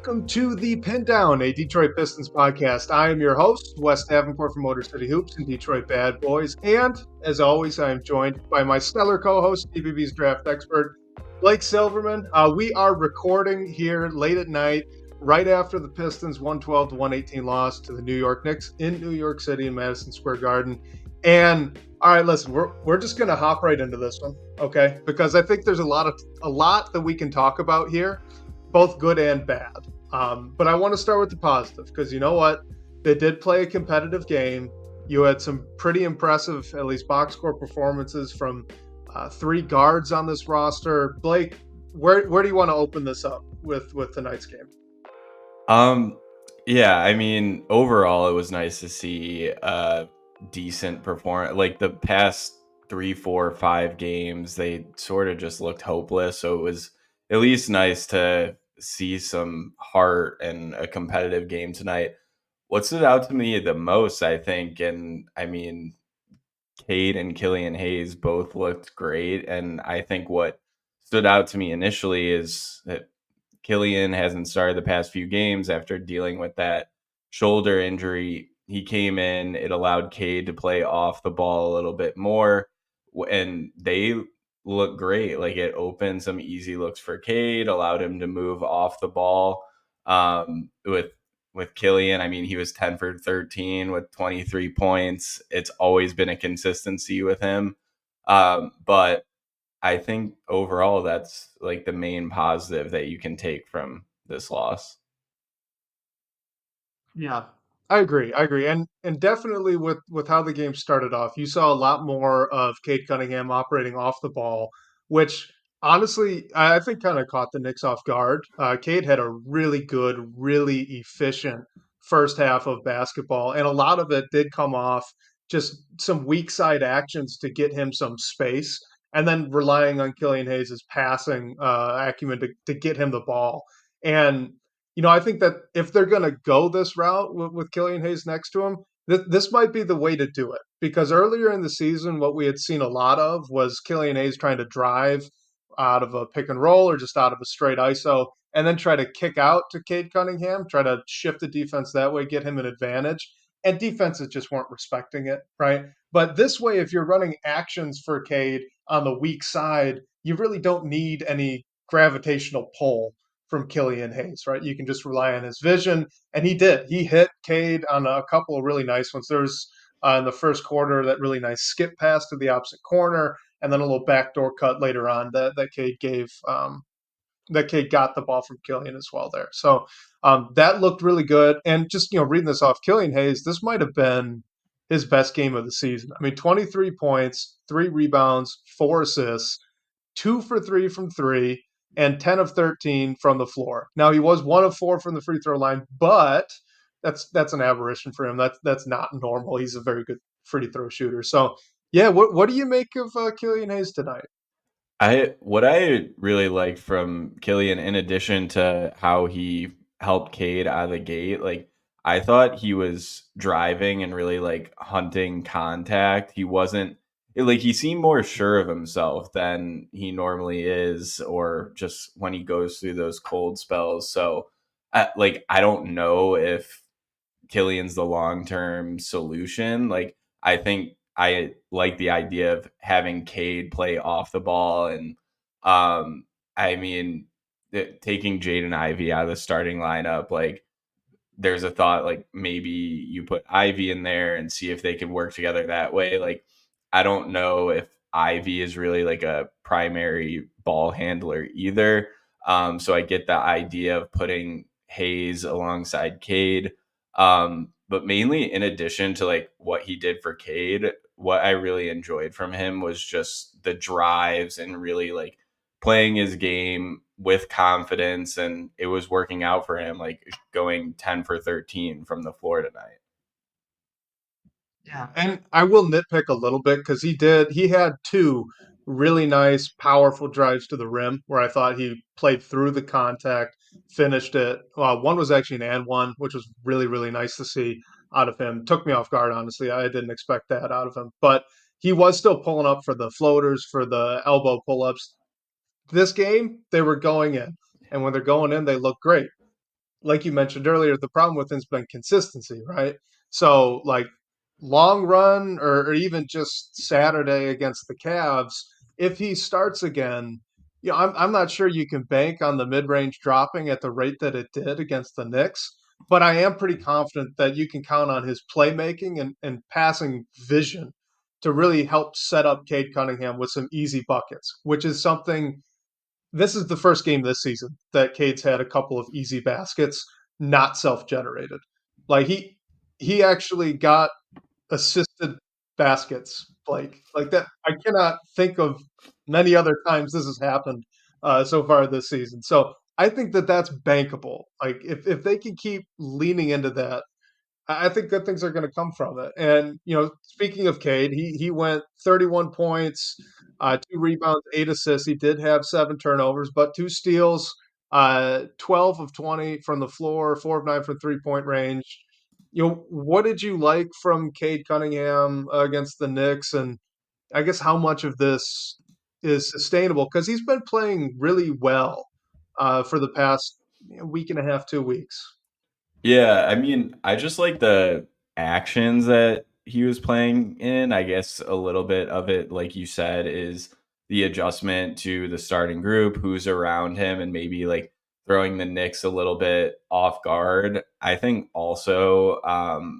Welcome to the Pindown, a Detroit Pistons podcast. I am your host, Wes Davenport from Motor City Hoops and Detroit Bad Boys. And as always, I am joined by my stellar co-host, DBB's draft expert, Blake Silverman. We are recording here late at night, right after the Pistons 112-118 loss to the New York Knicks in New York City in Madison Square Garden. And all right, listen, we're just going to hop right into this one, okay? Because I think there's a lot that we can talk about here, both good and bad. But I want to start with the positive because you know what? They did play a competitive game. You had some pretty impressive, at least box score performances from three guards on this roster. Blake, where do you want to open this up with tonight's game? Yeah, I mean, overall, it was nice to see a decent performance. Like the past 3, 4, 5 games, they sort of just looked hopeless. So it was at least nice to see some heart and a competitive game tonight. What stood out to me the most, I think, and I mean, Cade and Killian Hayes both looked great. And I think what stood out to me initially is that Killian hasn't started the past few games after dealing with that shoulder injury. He came in, it allowed Cade to play off the ball a little bit more, and they look great. Like it opened some easy looks for Cade, allowed him to move off the ball. With Killian, I mean, he was 10 for 13 with 23 points. It's always been a consistency with him. But I think overall that's like the main positive that you can take from this loss. Yeah, I agree. And definitely with how the game started off, you saw a lot more of Cade Cunningham operating off the ball, which honestly I think kind of caught the Knicks off guard. Cade had a really good, really efficient first half of basketball, and a lot of it did come off just some weak side actions to get him some space, and then relying on Killian Hayes' passing acumen to get him the ball. And I think that if they're going to go this route with Killian Hayes next to him, this might be the way to do it. Because earlier in the season, what we had seen a lot of was Killian Hayes trying to drive out of a pick and roll or just out of a straight ISO, and then try to kick out to Cade Cunningham, try to shift the defense that way, get him an advantage. And defenses just weren't respecting it, right? But this way, if you're running actions for Cade on the weak side, you really don't need any gravitational pull from Killian Hayes, right? You can just rely on his vision, and he did. He hit Cade on a couple of really nice ones. There's in the first quarter that really nice skip pass to the opposite corner, and then a little backdoor cut later on that Cade gave. That Cade got the ball from Killian as well there. So that looked really good. And just reading this off, Killian Hayes, this might have been his best game of the season. I mean, 23 points, 3 rebounds, 4 assists, 2 for 3 from three, and 10 of 13 from the floor. Now he was 1 of 4 from the free throw line, but that's an aberration for him. That's not normal. He's a very good free throw shooter. So yeah, what do you make of Killian Hayes tonight? What I really liked from Killian, in addition to how he helped Cade out of the gate, like I thought he was driving and really like hunting contact. He wasn't like he seemed more sure of himself than he normally is, or just when he goes through those cold spells. So, I don't know if Killian's the long term solution. Like I think I like the idea of having Cade play off the ball, and I mean taking Jaden Ivey out of the starting lineup. Like there's a thought like maybe you put Ivy in there and see if they can work together that way. Like I don't know if Ivy is really like a primary ball handler either. So I get the idea of putting Hayes alongside Cade. But mainly in addition to like what he did for Cade, what I really enjoyed from him was just the drives and really like playing his game with confidence, and it was working out for him, like going 10 for 13 from the floor tonight. Yeah, and I will nitpick a little bit because he had two really nice, powerful drives to the rim where I thought he played through the contact, finished it. One was actually an and one, which was really, really nice to see out of him. Took me off guard, honestly. I didn't expect that out of him, but he was still pulling up for the floaters, for the elbow pull ups. This game, they were going in, and when they're going in, they look great. like you mentioned earlier, the problem with him's been consistency, right? So like long run or even just Saturday against the Cavs, if he starts again, I'm not sure you can bank on the mid range dropping at the rate that it did against the Knicks, but I am pretty confident that you can count on his playmaking and passing vision to really help set up Cade Cunningham with some easy buckets, which is something this is the first game this season that Cade's had a couple of easy baskets, not self-generated. Like he actually got assisted baskets, like that. I cannot think of many other times this has happened so far this season. So I think that that's bankable. Like if they can keep leaning into that, I think good things are going to come from it. And speaking of Cade, he went 31 points, 2 rebounds, 8 assists. He did have 7 turnovers, but 2 steals, 12 of 20 from the floor, 4 of 9 from 3-point range. What did you like from Cade Cunningham against the Knicks, and I guess how much of this is sustainable because he's been playing really well for the past week and a half, 2 weeks. Yeah, I mean, I just like the actions that he was playing in. I guess a little bit of it, like you said, is the adjustment to the starting group, who's around him, and maybe like throwing the Knicks a little bit off guard. I think also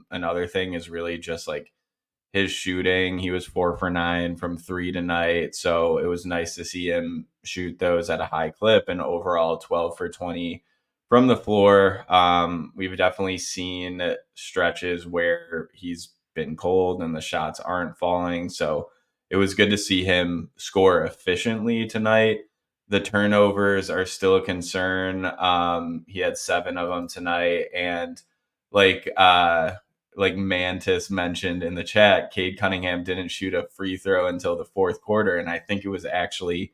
another thing is really just like his shooting. He was 4 for 9 from three tonight. So it was nice to see him shoot those at a high clip, and overall 12 for 20 from the floor. We've definitely seen stretches where he's been cold and the shots aren't falling. So it was good to see him score efficiently tonight. The turnovers are still a concern. He had 7 of them tonight, and like like Mantis mentioned in the chat, Cade Cunningham didn't shoot a free throw until the fourth quarter. And I think it was actually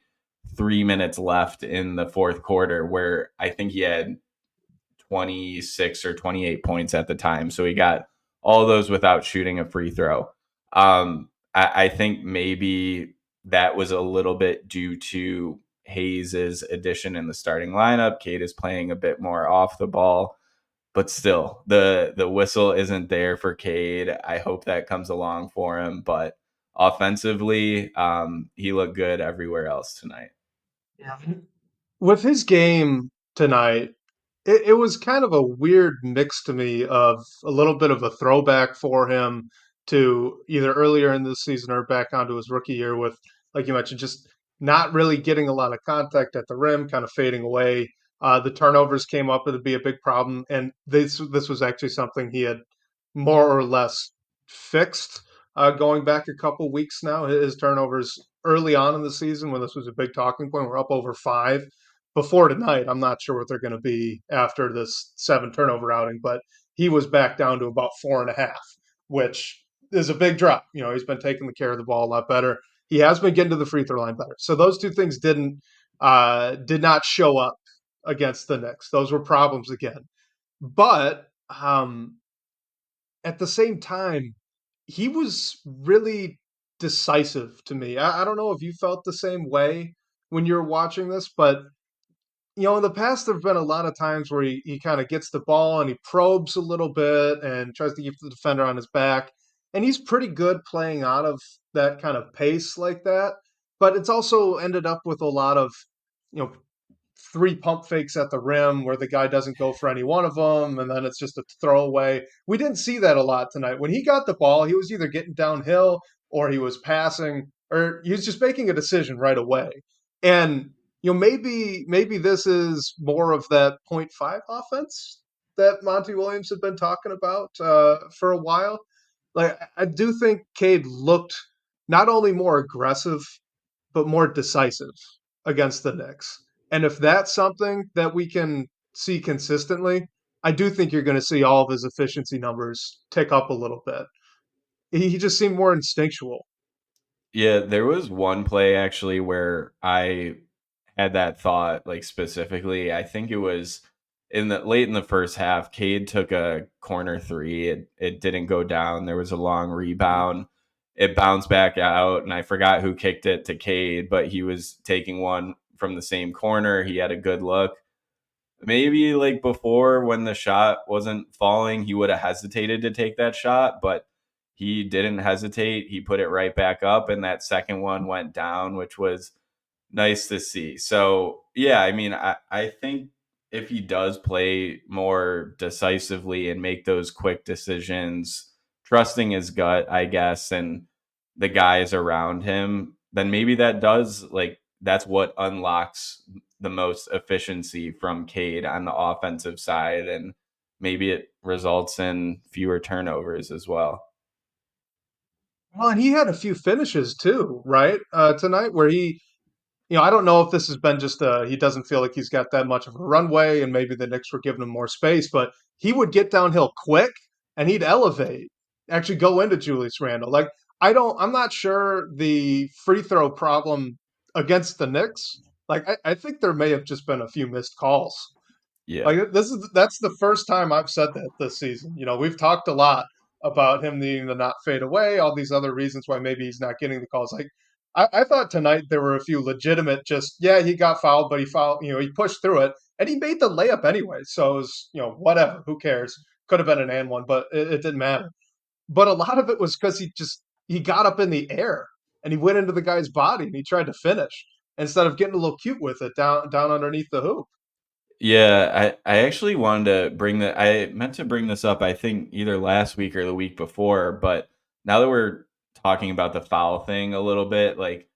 3 minutes left in the fourth quarter where I think he had 26 or 28 points at the time. So he got all those without shooting a free throw. I think maybe that was a little bit due to Hayes's addition in the starting lineup. Cade is playing a bit more off the ball, but still, the whistle isn't there for Cade. I hope that comes along for him. But offensively, he looked good everywhere else tonight. Yeah. With his game tonight, it was kind of a weird mix to me of a little bit of a throwback for him to either earlier in this season or back onto his rookie year with, like you mentioned, just not really getting a lot of contact at the rim, kind of fading away. The turnovers came up to be a big problem, and this was actually something he had more or less fixed going back a couple weeks now. His turnovers early on in the season, when this was a big talking point, were up over 5 before tonight. I'm not sure what they're going to be after this 7 turnover outing, but he was back down to about 4.5, which is a big drop. He's been taking the care of the ball a lot better. He has been getting to the free throw line better. So those two things did not show up against the Knicks. Those were problems again. But at the same time, he was really decisive to me. I don't know if you felt the same way when you were watching this, but in the past, there have been a lot of times where he kind of gets the ball and he probes a little bit and tries to keep the defender on his back. And he's pretty good playing out of that kind of pace like that. But it's also ended up with a lot of, you know, 3 pump fakes at the rim where the guy doesn't go for any one of them, and then it's just a throwaway. We didn't see that a lot tonight. When he got the ball, he was either getting downhill or he was passing or he was just making a decision right away. And maybe this is more of that point 0.5 offense that Monty Williams had been talking about for a while. Like I do think Cade looked not only more aggressive but more decisive against the Knicks. And if that's something that we can see consistently, I do think you're going to see all of his efficiency numbers tick up a little bit. He just seemed more instinctual. Yeah, there was one play actually where I had that thought, like specifically. I think it was in the late in the first half. Cade took a corner three. It didn't go down. There was a long rebound. It bounced back out, and I forgot who kicked it to Cade, but he was taking one from the same corner. He had a good look. maybe like before when the shot wasn't falling, he would have hesitated to take that shot, but he didn't hesitate. He put it right back up, and that second one went down, which was nice to see. So yeah, I mean, I think if he does play more decisively and make those quick decisions, trusting his gut, I guess, and the guys around him, then maybe that does like that's what unlocks the most efficiency from Cade on the offensive side, and maybe it results in fewer turnovers as well. Well, and he had a few finishes too, right? Tonight where I don't know if this has been just he doesn't feel like he's got that much of a runway, and maybe the Knicks were giving him more space, but he would get downhill quick and he'd elevate, actually go into Julius Randle. Like I'm not sure the free throw problem against the Knicks. Like I think there may have just been a few missed calls. Yeah. Like that's the first time I've said that this season. We've talked a lot about him needing to not fade away, all these other reasons why maybe he's not getting the calls. Like I thought tonight there were a few legitimate just yeah, he got fouled, but he fouled, he pushed through it and he made the layup anyway. So it was, whatever, who cares? Could have been an and one, but it didn't matter. But a lot of it was because he got up in the air and he went into the guy's body and he tried to finish instead of getting a little cute with it down underneath the hoop. Yeah, I actually wanted to bring that. I meant to bring this up, I think either last week or the week before, but now that we're talking about the foul thing a little bit, like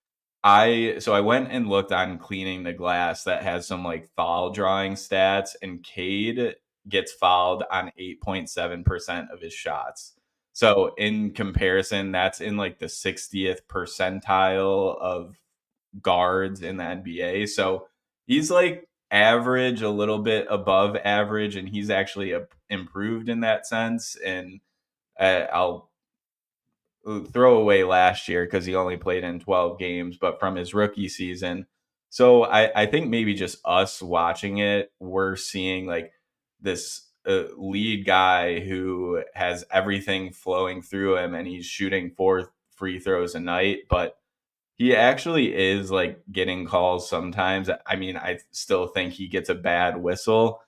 I went and looked on Cleaning the Glass that has some like foul drawing stats, and Cade gets fouled on 8.7% of his shots. So in comparison, that's in like the 60th percentile of guards in the NBA. So he's like average, a little bit above average, and he's actually improved in that sense. And I'll throw away last year because he only played in 12 games, but from his rookie season. So I think maybe just us watching it, we're seeing like this lead guy who has everything flowing through him and he's shooting 4 free throws a night, but he actually is like getting calls sometimes. I mean, I still think he gets a bad whistle,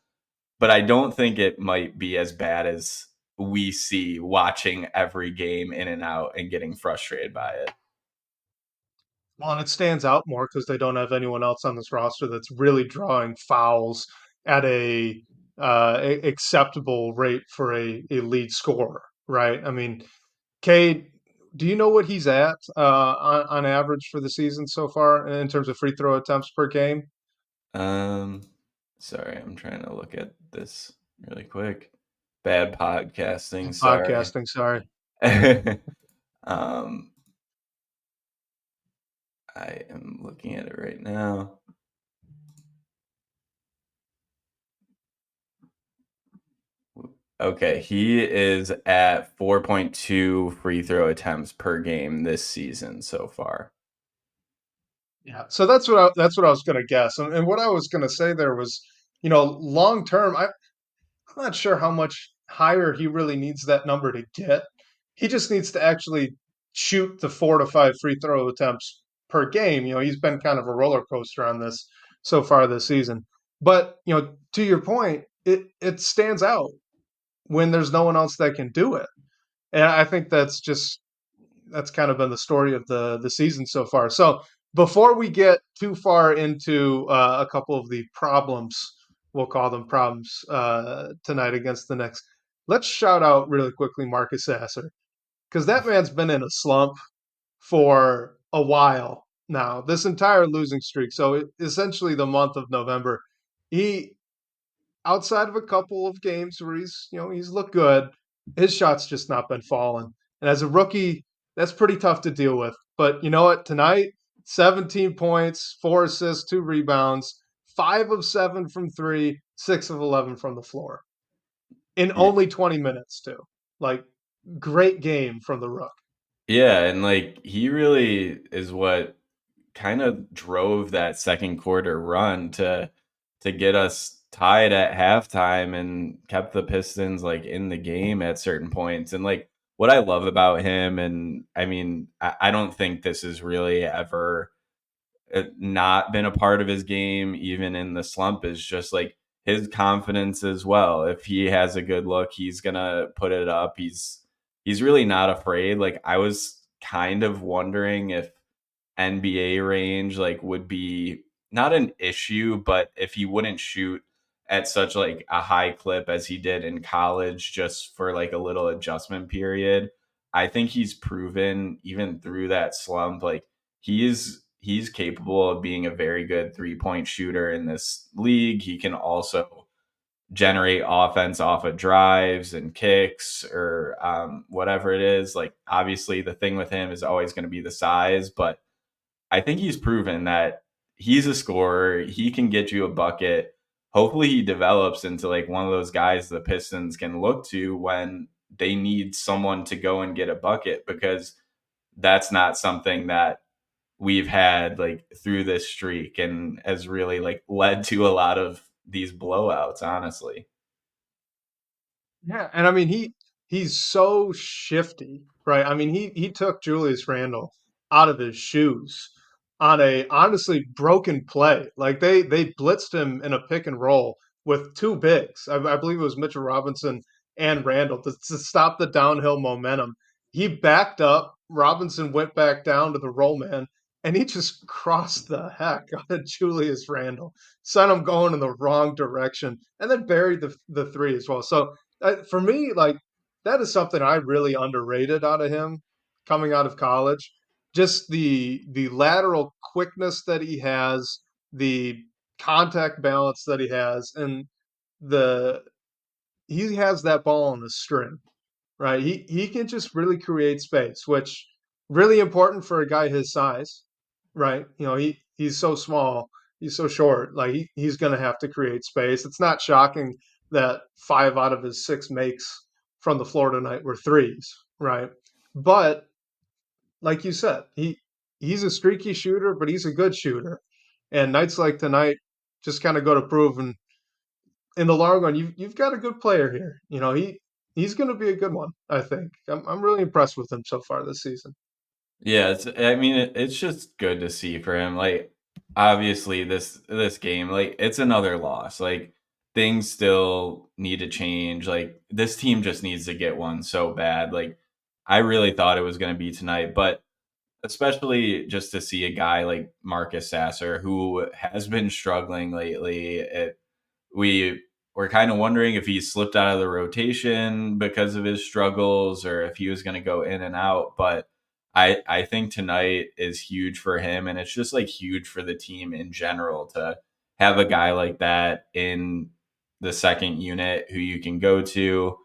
but I don't think it might be as bad as we see watching every game in and out and getting frustrated by it. Well, and it stands out more because they don't have anyone else on this roster that's really drawing fouls at acceptable rate for a lead scorer, right? I mean, Cade, do you know what he's at on average for the season so far in terms of free throw attempts per game? Um, Sorry, I'm trying to look at this really quick. Bad podcasting, sorry. Podcasting, sorry. um, I am looking at it right now. Okay, he is at 4.2 free throw attempts per game this season so far. Yeah. So that's what I was going to guess, and what I was going to say there was, long term, I'm not sure how much higher he really needs that number to get. He just needs to actually shoot the 4 to 5 free throw attempts per game. He's been kind of a roller coaster on this so far this season. But, to your point, it stands out when there's no one else that can do it. And I think that's kind of been the story of the season so far. So before we get too far into a couple of the problems, we'll call them problems tonight against the Knicks, let's shout out really quickly Marcus Sasser because that man's been in a slump for a while now. This entire losing streak, so essentially the month of November, he outside of a couple of games where he's looked good, his shot's just not been falling. And as a rookie, that's pretty tough to deal with. But you know what? Tonight, 17 points, 4 assists, 2 rebounds, 5 of 7 from three, 6 of 11 from the floor in Yeah, only 20 minutes too. Like great game from the rook. yeah, and like he really is what kind of drove that second quarter run to get us tied at halftime and kept the Pistons like in the game at certain points. And like what I love about him, and I mean, I don't think this is really ever not been a part of his game, even in the slump, is just like his confidence as well. If he has a good look, he's gonna put it up. He's really not afraid. Like I was kind of wondering if NBA range like would be not an issue, but if he wouldn't shoot at such like a high clip as he did in college just for like a little adjustment period, I think he's proven even through that slump like he's capable of being a very good three-point shooter in this league. He can also generate offense off of drives and kicks or whatever it is. Like obviously the thing with him is always going to be the size, but I think he's proven that he's a scorer. He can get you a bucket. Hopefully, he develops into like one of those guys the Pistons can look to when they need someone to go and get a bucket because that's not something that we've had like through this streak and has really like led to a lot of these blowouts, honestly. Yeah, and I mean he's so shifty, right? I mean he took Julius Randle out of his shoes on a honestly broken play. Like they blitzed him in a pick and roll with two bigs. I believe it was Mitchell Robinson and Randle to stop the downhill momentum. He backed up. Robinson went back down to the roll man, and he just crossed the heck out of Julius Randle, sent him going in the wrong direction, and then buried the three as well. So for me, like that is something I really underrated out of him coming out of college. Just the lateral quickness that he has, the contact balance that he has, and the he has that ball on the string, right? He can just really create space, which really important for a guy his size, right? You know, he's so small, he's so short, like he's going to have to create space. It's not shocking that 5 out of his 6 makes from the floor tonight were threes, right? But like you said, he's a streaky shooter, but he's a good shooter. And nights like tonight just kind of go to prove and in the long run, you've got a good player here. You know, he's going to be a good one. I think I'm really impressed with him so far this season. Yeah, I mean, it's just good to see for him. Like, obviously, this game, like, it's another loss. Like, things still need to change. Like, this team just needs to get one so bad. Like, I really thought it was going to be tonight, but especially just to see a guy like Marcus Sasser who has been struggling lately. We were kind of wondering if he slipped out of the rotation because of his struggles or if he was going to go in and out. But I think tonight is huge for him, and it's just like huge for the team in general to have a guy like that in the second unit who you can go to,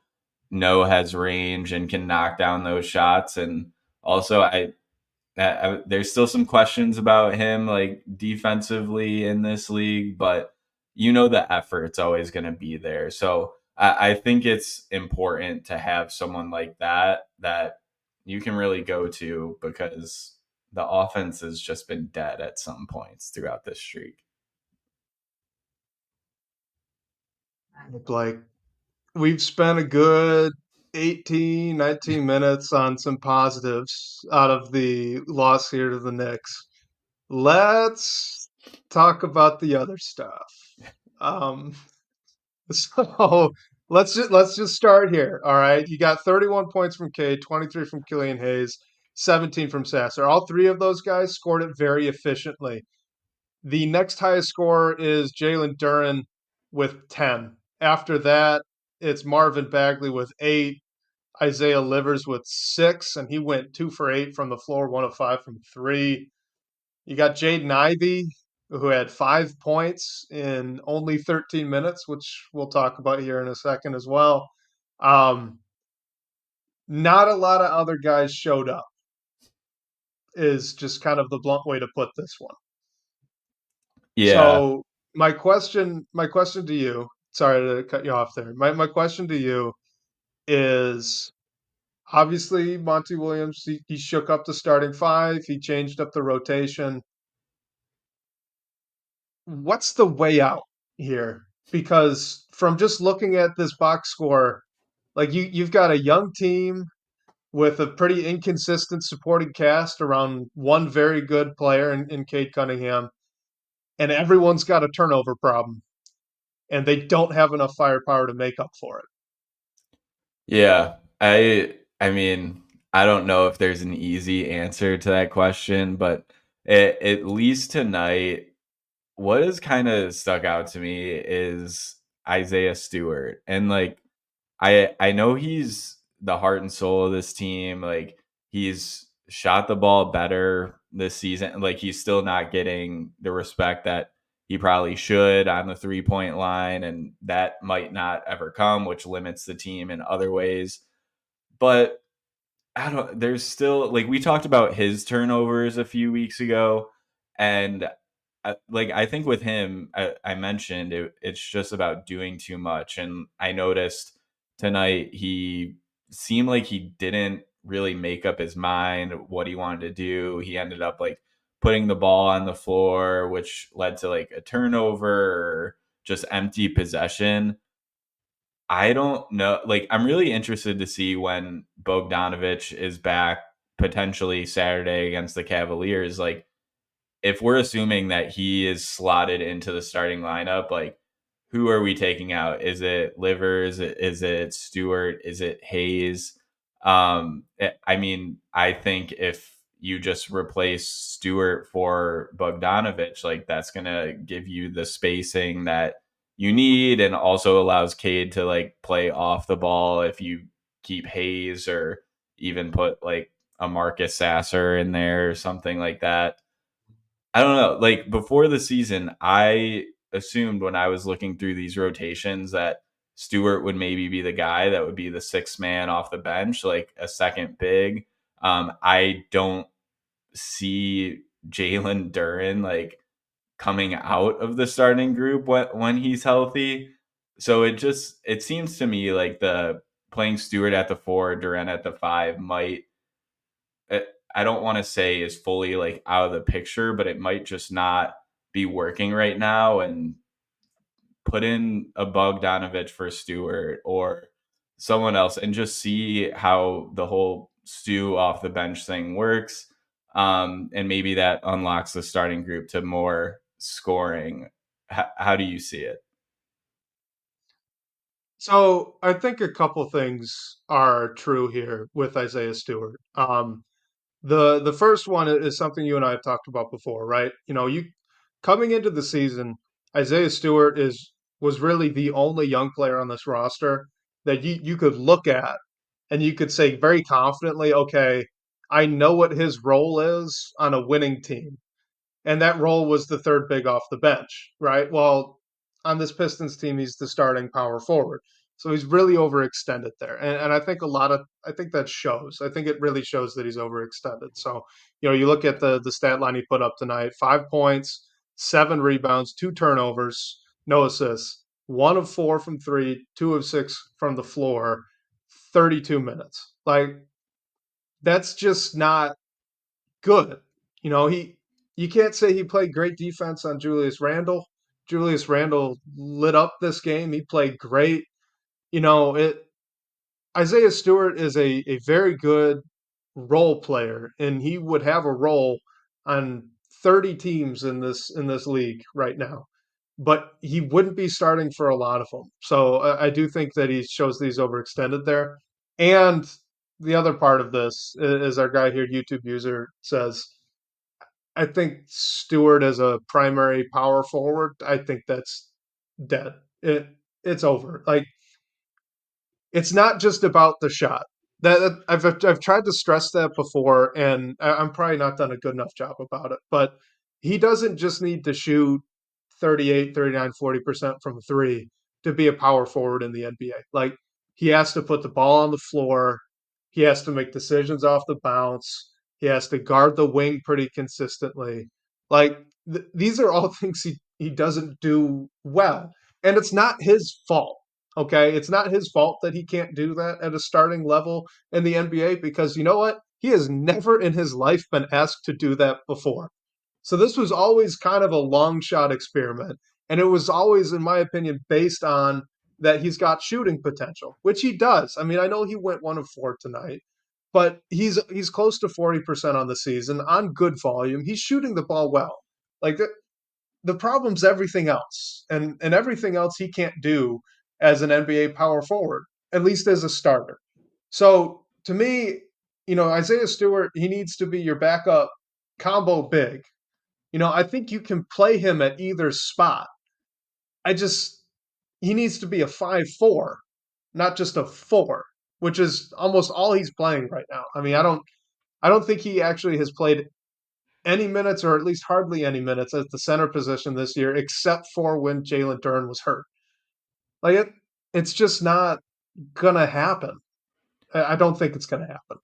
know has range and can knock down those shots. And also, there's still some questions about him like defensively in this league, but you know the effort's always going to be there. So I think it's important to have someone like that you can really go to because the offense has just been dead at some points throughout this streak. Like we've spent a good 18, 19 minutes on some positives out of the loss here to the Knicks. Let's talk about the other stuff. Um, so let's just start here. All right, you got 31 points from Cade, 23 from Killian Hayes, 17 from Sasser. All three of those guys scored it very efficiently. The next highest scorer is Jalen Duren with 10. After that, it's Marvin Bagley with 8, Isaiah Livers with 6, and he went 2 for 8 from the floor, 1 of 5 from 3. You got Jaden Ivey, who had 5 points in only 13 minutes, which we'll talk about here in a second as well. Um, Not a lot of other guys showed up, is just kind of the blunt way to put this one. Yeah. So my question to you, sorry to cut you off there. My question to you is obviously Monty Williams, he shook up the starting five, he changed up the rotation. What's the way out here? Because from just looking at this box score, like you've got a young team with a pretty inconsistent supporting cast around one very good player in Cade Cunningham, and everyone's got a turnover problem. and they don't have enough firepower to make up for it. Yeah, I mean, I don't know if there's an easy answer to that question, but at least tonight, what has kind of stuck out to me is Isaiah Stewart. And like I know he's the heart and soul of this team. Like he's shot the ball better this season. Like he's still not getting the respect that he probably should on the 3-point line, and that might not ever come, which limits the team in other ways. But I don't there's still like we talked about his turnovers a few weeks ago, and I think with him, I mentioned it's just about doing too much, and I noticed tonight he seemed like he didn't really make up his mind what he wanted to do. He ended up like putting the ball on the floor, which led to like a turnover or just empty possession. I don't know. Like, I'm really interested to see when Bogdanovich is back potentially Saturday against the Cavaliers. Like, if we're assuming that he is slotted into the starting lineup, like who are we taking out? Is it Livers? Is it Stewart? Is it Hayes? I mean, I think if you just replace Stewart for Bogdanovich, like that's gonna give you the spacing that you need, and also allows Cade to like play off the ball if you keep Hayes or even put like a Marcus Sasser in there or something like that. I don't know. Like before the season, I assumed when I was looking through these rotations that Stewart would maybe be the guy that would be the sixth man off the bench, like a second big. I don't see Jalen Duren like coming out of the starting group when he's healthy. So it seems to me like the playing Stewart at the four, Duren at the five might uh, I don't want to say is fully like out of the picture, but it might just not be working right now. And put in a Bogdanovich for Stewart or someone else and just see how the whole stew off the bench thing works. And maybe that unlocks the starting group to more scoring. How do you see it? So I think a couple things are true here with Isaiah Stewart. The first one is something you and I have talked about before, right? You know, you coming into the season, Isaiah Stewart is was really the only young player on this roster that you could look at and you could say very confidently, okay, I know what his role is on a winning team, and that role was the third big off the bench, right? Well, on this Pistons team, he's the starting power forward. So he's really overextended there. And I think I think that shows. I think it really shows that he's overextended. So, you know, you look at the stat line he put up tonight, 5 points, 7 rebounds, 2 turnovers, no assists, 1 of 4 from three, 2 of 6 from the floor, 32 minutes. Like, that's just not good. You know, you can't say he played great defense on Julius Randle. Julius Randle lit up this game. He played great. You know, it Isaiah Stewart is a very good role player, and he would have a role on 30 teams in this league right now. But he wouldn't be starting for a lot of them. So I do think that he shows that he's overextended there. And the other part of this is our guy here, YouTube user, says I think Stewart as a primary power forward, I think that's dead. It's over. Like it's not just about the shot. I've tried to stress that before, and I'm probably not done a good enough job about it. But he doesn't just need to shoot 38, 39, 40% from three to be a power forward in the NBA. Like he has to put the ball on the floor. He has to make decisions off the bounce. He has to guard the wing pretty consistently. Like these are all things he doesn't do well. And it's not his fault. Okay, it's not his fault that he can't do that at a starting level in the NBA because you know what? He has never in his life been asked to do that before. So this was always kind of a long shot experiment. And it was always, in my opinion, based on that he's got shooting potential, which he does. I mean, I know he went 1 of 4 tonight, but he's close to 40% on the season on good volume. He's shooting the ball well. Like the problem's everything else, and everything else he can't do as an NBA power forward, at least as a starter. So to me, Isaiah Stewart, he needs to be your backup combo big. I think you can play him at either spot. I just he needs to be a 5-4, not just a 4, which is almost all he's playing right now. I mean, I don't think he actually has played any minutes, or at least hardly any minutes, at the center position this year, except for when Jalen Duren was hurt. Like it's just not gonna happen. I don't think it's gonna happen.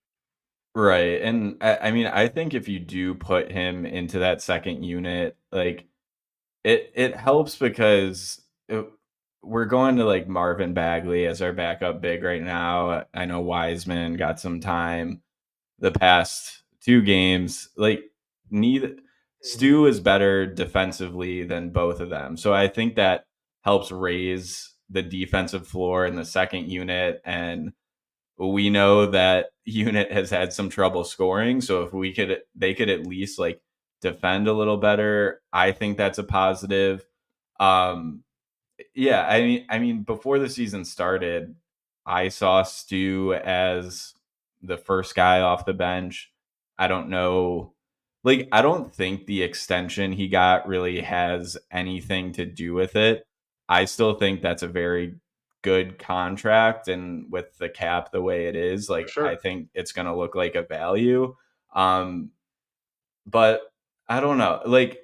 Right. And I mean, I think if you do put him into that second unit, like it helps because we're going to like Marvin Bagley as our backup big right now. I know Wiseman got some time the past two games. Like neither Mhm. Stu is better defensively than both of them. So I think that helps raise the defensive floor in the second unit. And we know that unit has had some trouble scoring. So if they could at least like defend a little better. I think that's a positive. Um, yeah, I mean, before the season started, I saw Stu as the first guy off the bench. I don't know, like I don't think the extension he got really has anything to do with it. I still think that's a very good contract, and with the cap the way it is, For like I sure. think it's going to look like a value. Um, but I don't know, like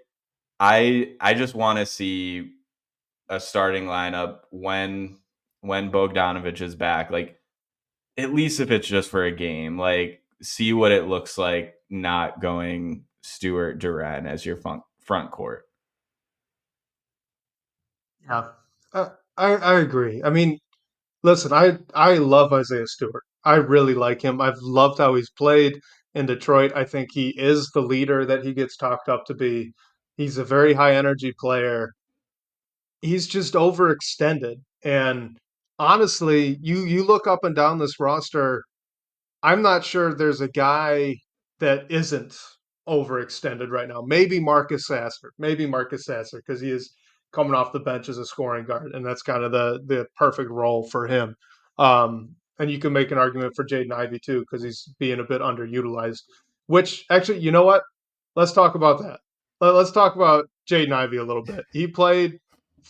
I just want to see a starting lineup when Bogdanovich is back. Like at least if it's just for a game, like see what it looks like not going Stewart Duran as your front court. Yeah. I agree. I mean, listen, I love Isaiah Stewart. I really like him. I've loved how he's played in Detroit. I think he is the leader that he gets talked up to be. He's a very high energy player. He's just overextended. And honestly, you look up and down this roster, I'm not sure there's a guy that isn't overextended right now. Maybe Marcus Sasser, because he is coming off the bench as a scoring guard, and that's kind of the perfect role for him. And you can make an argument for Jaden Ivey too, because he's being a bit underutilized. Which actually, you know what? Let's talk about that. Let's talk about Jaden Ivey a little bit. He played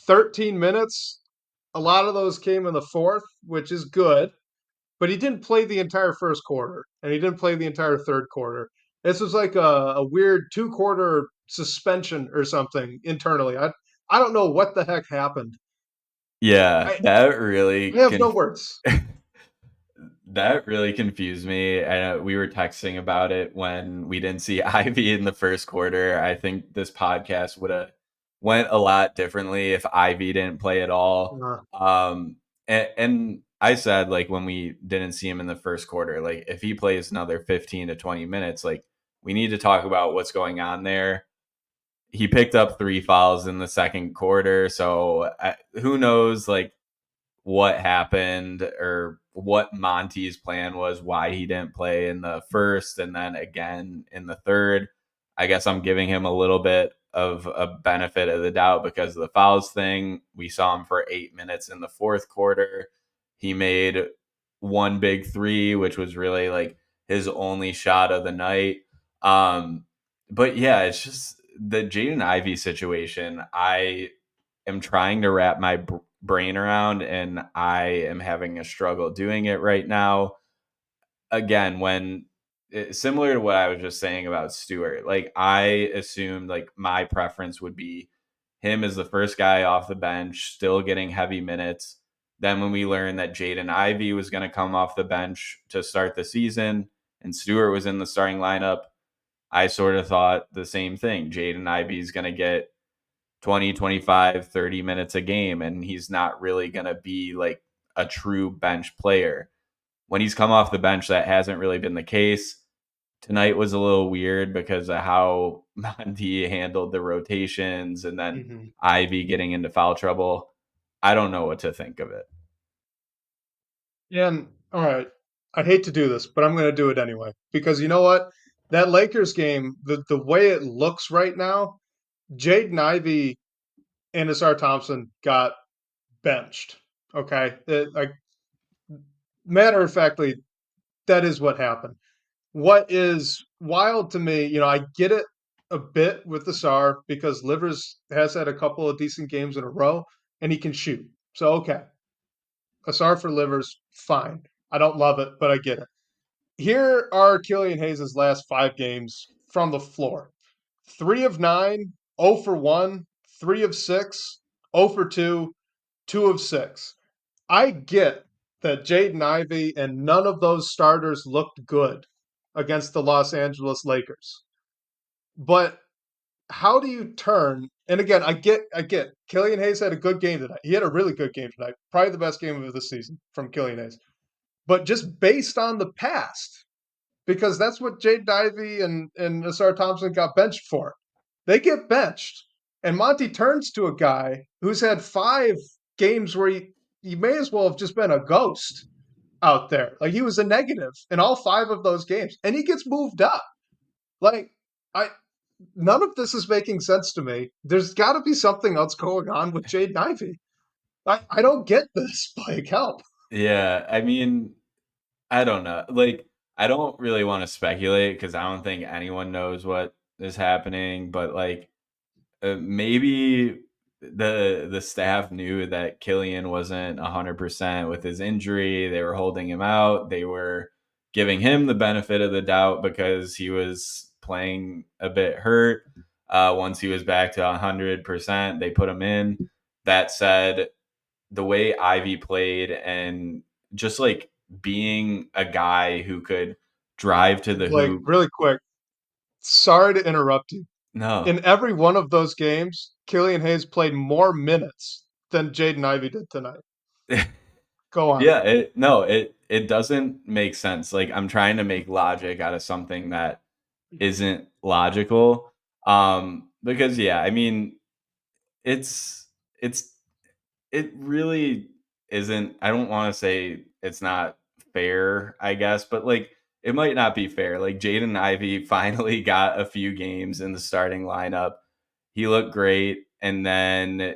13 minutes. A lot of those came in the fourth, which is good, but he didn't play the entire first quarter, and he didn't play the entire third quarter. This was like a weird 2-quarter suspension or something internally. I don't know what the heck happened. Yeah, I I have no words. that really confused me. And we were texting about it when we didn't see Ivy in the first quarter. I think this podcast would have went a lot differently if Ivy didn't play at all. Uh, And I said like when we didn't see him in the first quarter, like if he plays another 15 to 20 minutes, like we need to talk about what's going on there. He picked up three fouls in the second quarter, so who knows like what happened or what Monty's plan was, why he didn't play in the first and then again in the third. I guess I'm giving him a little bit of a benefit of the doubt because of the fouls thing. We saw him for 8 minutes in the fourth quarter. He made one big three, which was really like his only shot of the night. Um, but yeah, it's just the Jaden Ivey situation. I am trying to wrap my brain around, and I am having a struggle doing it right now. Again, when similar to what I was just saying about Stewart, like I assumed like my preference would be him as the first guy off the bench, still getting heavy minutes. Then when we learned that Jaden Ivey was going to come off the bench to start the season and Stewart was in the starting lineup, I sort of thought the same thing. Jaden Ivey is going to get 20, 25, 30 minutes a game, and he's not really going to be like a true bench player. When he's come off the bench, that hasn't really been the case. Tonight was a little weird because of how Monty handled the rotations and then mhm. Ivy getting into foul trouble. I don't know what to think of it. And all right, I hate to do this, but I'm going to do it anyway, because you know what? That Lakers game, the way it looks right now, Jaden Ivey and Ausar Thompson got benched. Okay, like matter of factly, that is what happened. What is wild to me, I get it a bit with the SAR because Livers has had a couple of decent games in a row and he can shoot. So okay, a SAR for Livers, fine. I don't love it, but I get it. Here are Killian Hayes' last 5 games from the floor: 3 of 9, 0 for 1, 3 of 6, 0 for 2, 2 of 6. I get that Jaden Ivey and none of those starters looked good against the Los Angeles Lakers. But how do you turn? And again, I get. Killian Hayes had a good game tonight. He had a really good game tonight. Probably the best game of the season from Killian Hayes. But just based on the past, because that's what Jaden Ivey and Asar Thompson got benched for. They get benched, and Monty turns to a guy who's had 5 games where he may as well have just been a ghost out there. Like he was a negative in all 5 of those games, and he gets moved up. Like I, none of this is making sense to me. There's got to be something else going on with Jaden Ivey. I don't get this. Like help. Yeah, I mean, I don't know. Like, I don't really want to speculate because I don't think anyone knows what is happening. But like, maybe the staff knew that Killian wasn't 100% with his injury. They were holding him out. They were giving him the benefit of the doubt because he was playing a bit hurt. Once he was back to 100%, they put him in. That said, the way Ivy played and just like being a guy who could drive to the Like hoop. really quick. Sorry to interrupt you. No. In every one of those games, Killian Hayes played more minutes than Jaden Ivey did tonight. Go on. Yeah, it doesn't make sense. Like I'm trying to make logic out of something that isn't logical. Because yeah, I mean, it's it's it really isn't. I don't want to say it's not fair, I guess, but like it might not be fair. Like Jaden Ivey finally got a few games in the starting lineup. He looked great, and then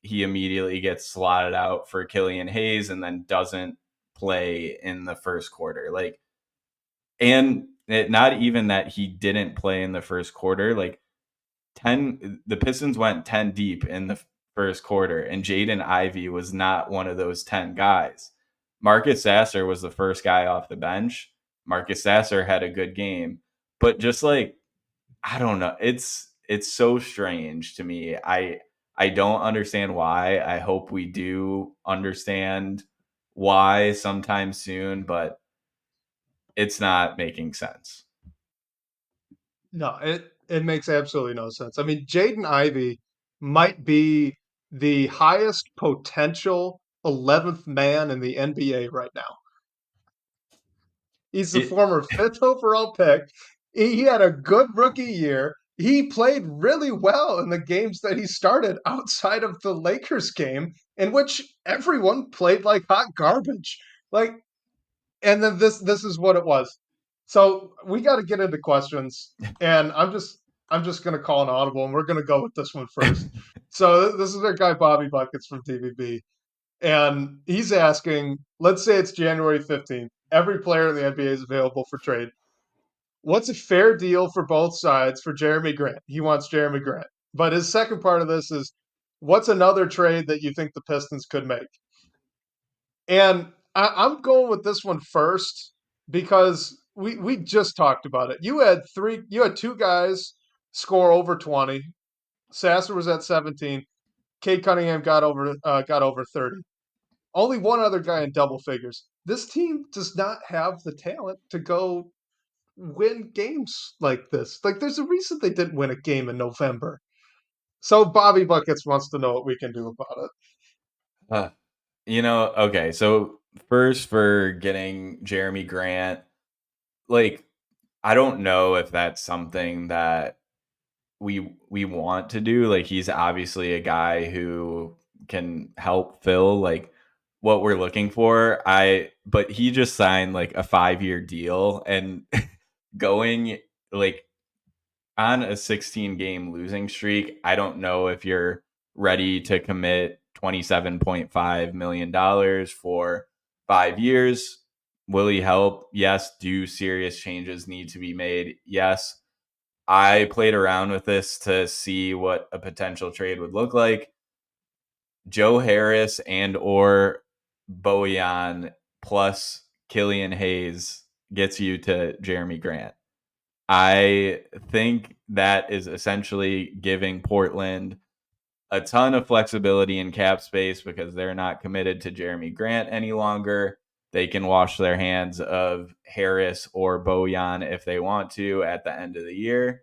he immediately gets slotted out for Killian Hayes and then doesn't play in the first quarter. Like, and not even that he didn't play in the first quarter. Like, 10 the Pistons went 10 deep in the first quarter and Jaden Ivey was not one of those 10 guys. Marcus Sasser was the first guy off the bench. Marcus Sasser had a good game, but just like I don't know, it's so strange to me. I don't understand why. I hope we do understand why sometime soon, but it's not making sense. No, it makes absolutely no sense. I mean, Jaden Ivey might be the highest potential 11th man in the NBA right now. He's the It former 5th overall pick. He had a good rookie year. He played really well in the games that he started outside of the Lakers game, in which everyone played like hot garbage. Like, and then this is what it was. So we got to get into questions, and I'm just gonna call an audible, and we're gonna go with this one first. So this is our guy Bobby Buckets from TVB, and he's asking, let's say it's January 15th. Every player in the NBA is available for trade. What's a fair deal for both sides for Jeremy Grant? He wants Jeremy Grant. But his second part of this is, what's another trade that you think the Pistons could make? And I'm going with this one first because we just talked about it. You had 2 guys score over 20. Sasser was at 17. Cade Cunningham got over 30. Only one other guy in double figures. This team does not have the talent to go win games like this. Like there's a reason they didn't win a game in November. So Bobby Buckets wants to know what we can do about it. uh, okay. So first for getting Jeremy Grant, like I don't know if that's something that we want to do. Like he's obviously a guy who can help fill like what we're looking for. But he just signed like a 5-year deal and going like on a 16 game losing streak, I don't know if you're ready to commit $27.5 million for 5 years. Will he help? Yes. Do serious changes need to be made? Yes. I played around with this to see what a potential trade would look like. Joe Harris and or Bojan plus Killian Hayes gets you to Jeremy Grant. I think that is essentially giving Portland a ton of flexibility in cap space because they're not committed to Jeremy Grant any longer. They can wash their hands of Harris or Bojan if they want to at the end of the year,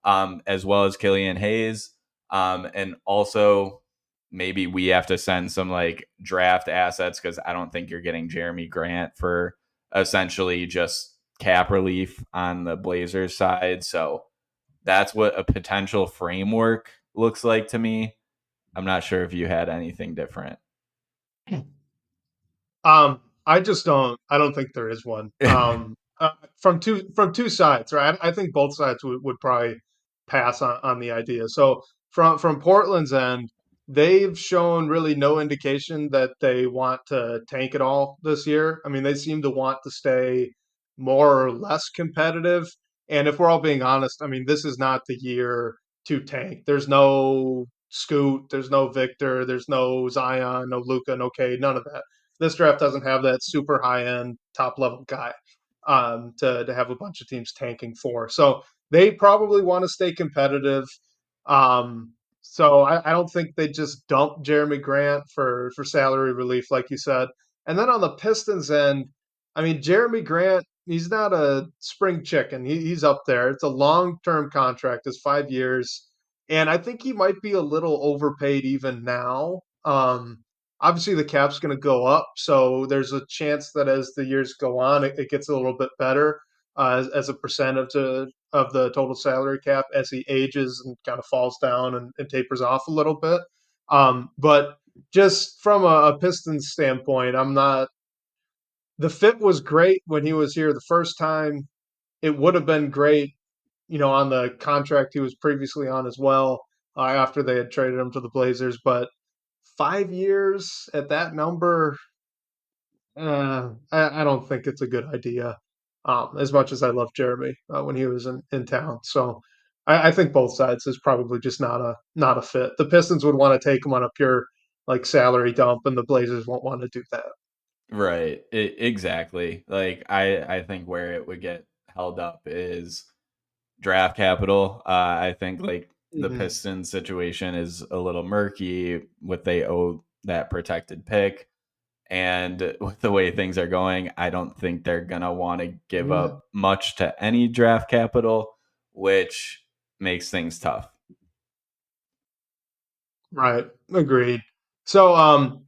as well as Killian Hayes. And also, maybe we have to send some like draft assets because I don't think you're getting Jeremy Grant for essentially just cap relief on the Blazers side. So that's what a potential framework looks like to me. I'm not sure if you had anything different. I just don't. I don't think there is one. From two sides, right? I think both sides would probably pass on the idea. So from Portland's end, they've shown really no indication that they want to tank it all this year. I mean, they seem to want to stay more or less competitive. And if we're all being honest, I mean, this is not the year to tank. There's no Scoot, there's no Victor, there's no Zion, no Luca, no Cade, none of that. This draft doesn't have that super high end top level guy to have a bunch of teams tanking for. So they probably want to stay competitive. So I don't think they just dump Jeremy Grant for salary relief, like you said. And then on the Pistons end, I mean, Jeremy Grant, he's not a spring chicken. He's up there. It's a long term contract. It's 5 years. And I think he might be a little overpaid even now. Obviously the cap's going to go up, so there's a chance that as the years go on, it gets a little bit better as a percent of the total salary cap as he ages and kind of falls down and tapers off a little bit. But just from a Pistons standpoint, I'm not. The fit was great when he was here the first time. It would have been great, on the contract he was previously on as well after they had traded him to the Blazers, but 5 years at that number, I don't think it's a good idea. As much as I love Jeremy when he was in town, so I think both sides is probably just not a fit. The Pistons would want to take him on a pure like salary dump, and the Blazers won't want to do that. Right. Exactly. Like I think where it would get held up is draft capital. I think like the Hmm. Pistons situation is a little murky with they owe that protected pick. And with the way things are going, I don't think they're gonna want to give Yeah. up much to any draft capital, which makes things tough. Right. Agreed. So,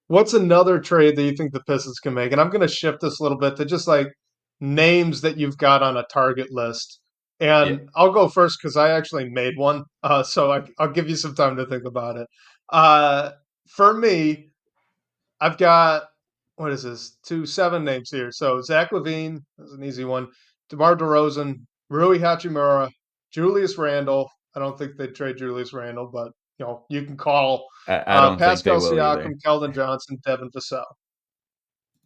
what's another trade that you think the Pistons can make? And I'm going to shift this a little bit to just like names that you've got on a target list. Yeah, And I'll go first because I actually made one. I'll give you some time to think about it. For me, I've got what is this? 7 names here. So Zach Levine is an easy one. DeMar DeRozan, Rui Hachimura, Julius Randle. I don't think they'd trade Julius Randle, but you can call I don't think they Pascal will either. Siakam, Keldon Johnson, Devin Vassell.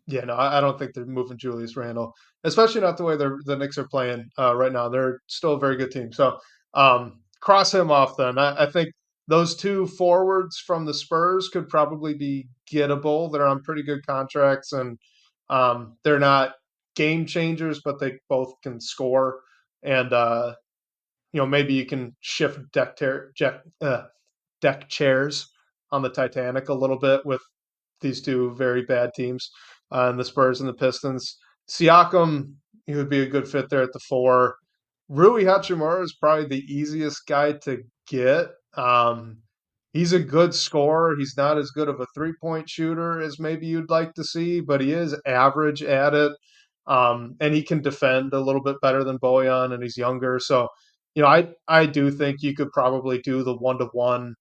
Yeah, no, I don't think they're moving Julius Randle, especially not the way the Knicks are playing right now. They're still a very good team. So cross him off then. I think those two forwards from the Spurs could probably be gettable. They're on pretty good contracts and they're not game changers, but they both can score. And maybe you can shift deck chairs on the Titanic a little bit with these two very bad teams, and the Spurs and the Pistons. Siakam, he would be a good fit there at the 4. Rui Hachimura is probably the easiest guy to get. He's a good scorer. He's not as good of a 3-point shooter as maybe you'd like to see, but he is average at it. And he can defend a little bit better than Bojan, and he's younger. So, I do think you could probably do the 1-to-1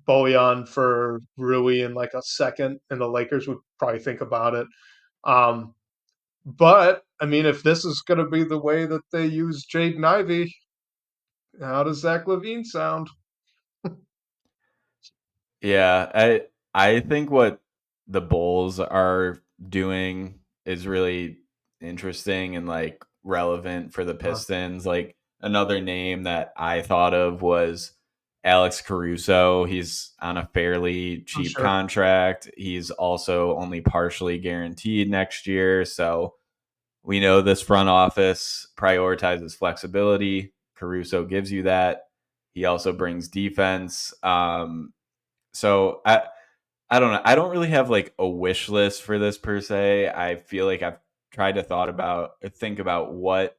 Bojan for Rui in like a second, and the Lakers would probably think about it. Um, but I mean, if this is going to be the way that they use Jaden Ivey, How does Zach Levine sound? Yeah, I think what the Bulls are doing is really interesting and like relevant for the Uh, Pistons. Like another name that I thought of was Alex Caruso. He's on a fairly I'm cheap sure. contract. He's also only partially guaranteed next year, so we know this front office prioritizes flexibility. Caruso gives you that. He also brings defense. So I don't know. I don't really have like a wish list for this per se. I feel like I've tried to think about what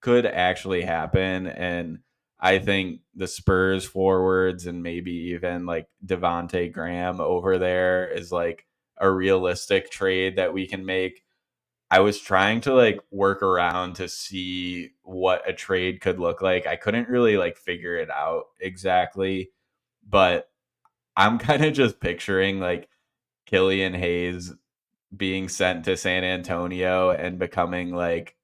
could actually happen, and I think the Spurs forwards and maybe even like Devonte Graham over there is like a realistic trade that we can make. I was trying to like work around to see what a trade could look like. I couldn't really like figure it out exactly, but I'm kind of just picturing like Killian Hayes being sent to San Antonio and becoming like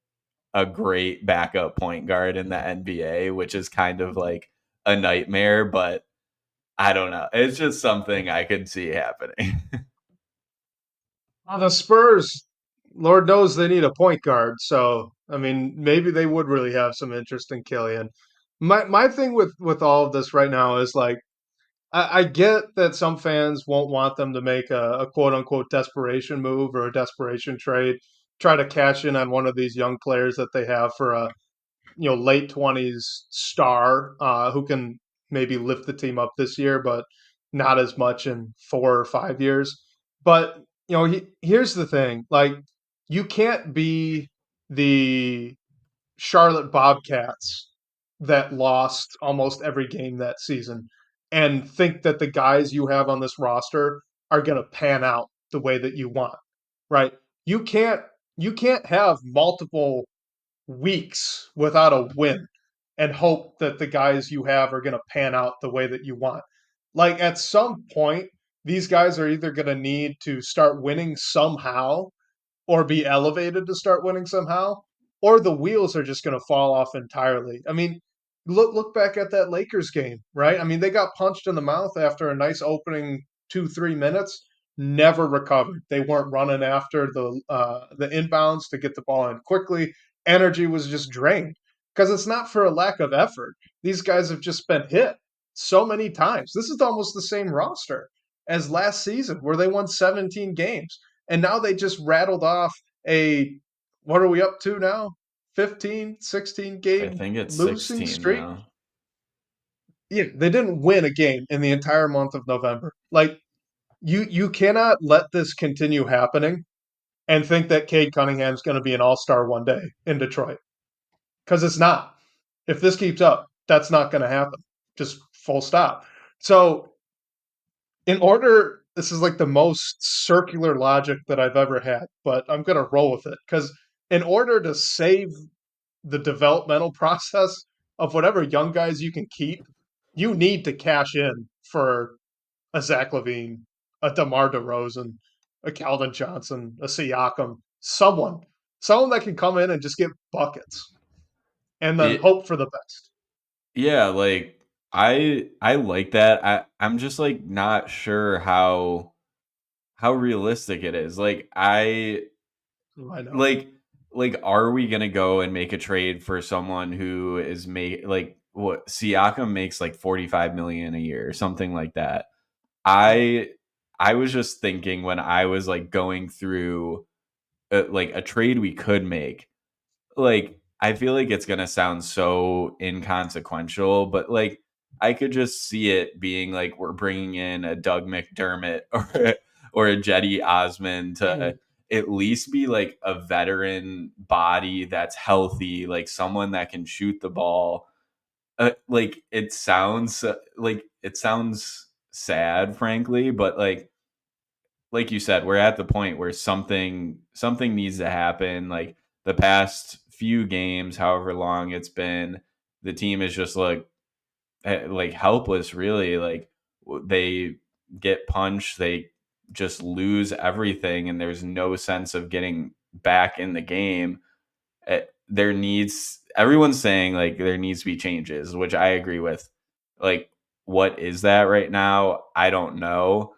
a great backup point guard in the NBA, which is kind of like a nightmare, but I don't know. It's just something I could see happening. The Spurs, Lord knows they need a point guard. So, I mean, maybe they would really have some interest in Killian. My thing with all of this right now is like I get that some fans won't want them to make a quote unquote desperation move or a desperation trade, try to cash in on one of these young players that they have for a late 20s star who can maybe lift the team up this year, but not as much in 4 or 5 years. But here's the thing: like, you can't be the Charlotte Bobcats that lost almost every game that season and think that the guys you have on this roster are going to pan out the way that you want, right? You can't you can't have multiple weeks without a win and hope that the guys you have are going to pan out the way that you want. Like, at some point, these guys are either going to need to start winning somehow or be elevated to start winning somehow, or the wheels are just going to fall off entirely. I mean, look back at that Lakers game, right? I mean, they got punched in the mouth after a nice opening 2 3 minutes, never recovered. They weren't running after the inbounds to get the ball in quickly. Energy was just drained because it's not for a lack of effort. These guys have just been hit so many times. This is almost the same roster as last season where they won 17 games and now they just rattled off a, what are we up to now? 15, 16 I game think it's losing 16 streak. now. Yeah, they didn't win a game in the entire month of November. Like, you cannot let this continue happening and think that Cade Cunningham's going to be an all-star one day in Detroit, because it's not. If this keeps up, that's not going to happen. Just full stop. So, in order, this is like the most circular logic that I've ever had, but I'm going to roll with it because in order to save the developmental process of whatever young guys you can keep, you need to cash in for a Zach Levine, a DeMar DeRozan, a Calvin Johnson, a Siakam, someone that can come in and just get buckets and then It, hope for the best. yeah, like I like that. I'm just like not sure how realistic it is. I know. Like like are we gonna go and make a trade for someone who is like what Siakam makes like 45 million a year or something like that? I I was just thinking when I was like going through like a trade we could make, like I feel like it's gonna sound so inconsequential, but like I could just see it being like we're bringing in a Doug McDermott or a Jetty Osman to Mm. at least be like a veteran body that's healthy, like someone that can shoot the ball. Like it sounds sad, frankly, but like you said, we're at the point where something needs to happen. Like the past few games, however long it's been, the team is just like helpless. Really, like they get punched, they just lose everything, and there's no sense of getting back in the game. There needs everyone's saying like there needs to be changes, which I agree with. Like, what is that right now? I don't know,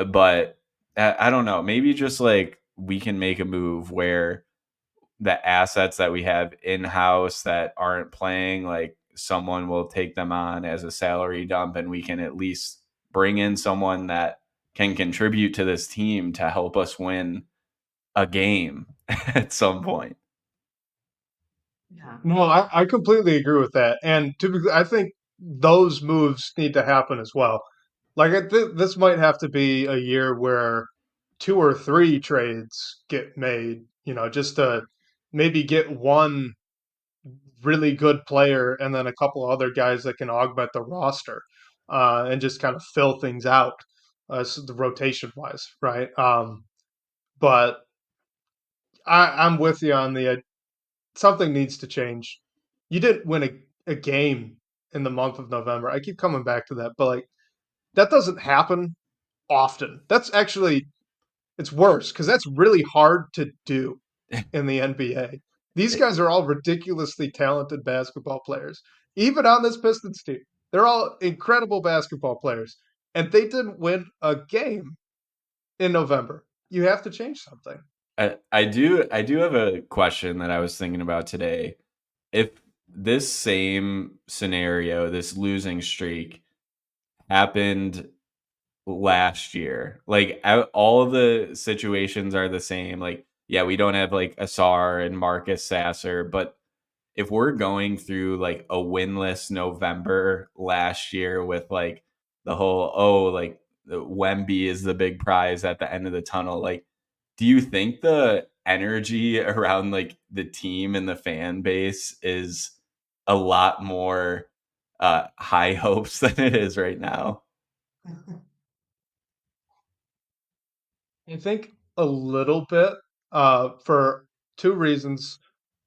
but I don't know. Maybe just like we can make a move where the assets that we have in house that aren't playing, like someone will take them on as a salary dump, and we can at least bring in someone that can contribute to this team to help us win a game at some point. No, I completely agree with that. And typically, I think those moves need to happen as well. Like, this might have to be a year where two or three trades get made, just to maybe get one really good player and then a couple other guys that can augment the roster and just kind of fill things out, so the rotation wise, right? But I'm with you on the something needs to change. You didn't win a game in the month of November. I keep coming back to that, but like that doesn't happen often. That's actually it's worse because that's really hard to do in the NBA. These guys are all ridiculously talented basketball players. Even on this Pistons team, they're all incredible basketball players, and they didn't win a game in November. You have to change something. I do have a question that I was thinking about today. If this same scenario, this losing streak, happened last year, like all of the situations are the same. Like, yeah, we don't have like Asar and Marcus Sasser, but if we're going through like a winless November last year with like the whole like the Wemby is the big prize at the end of the tunnel, like do you think the energy around like the team and the fan base is a lot more high hopes than it is right now? I think a little bit for two reasons.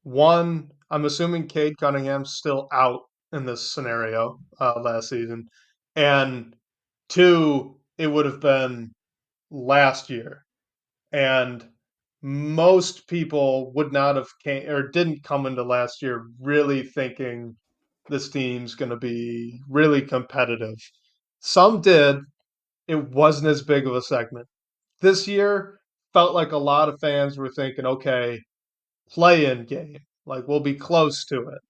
One, I'm assuming Cade Cunningham's still out in this scenario last season. And two, it would have been last year. And most people would not have came or didn't come into last year really thinking this team's going to be really competitive. Some did. It wasn't as big of a segment. This year felt like a lot of fans were thinking, okay, play in game, like we'll be close to it.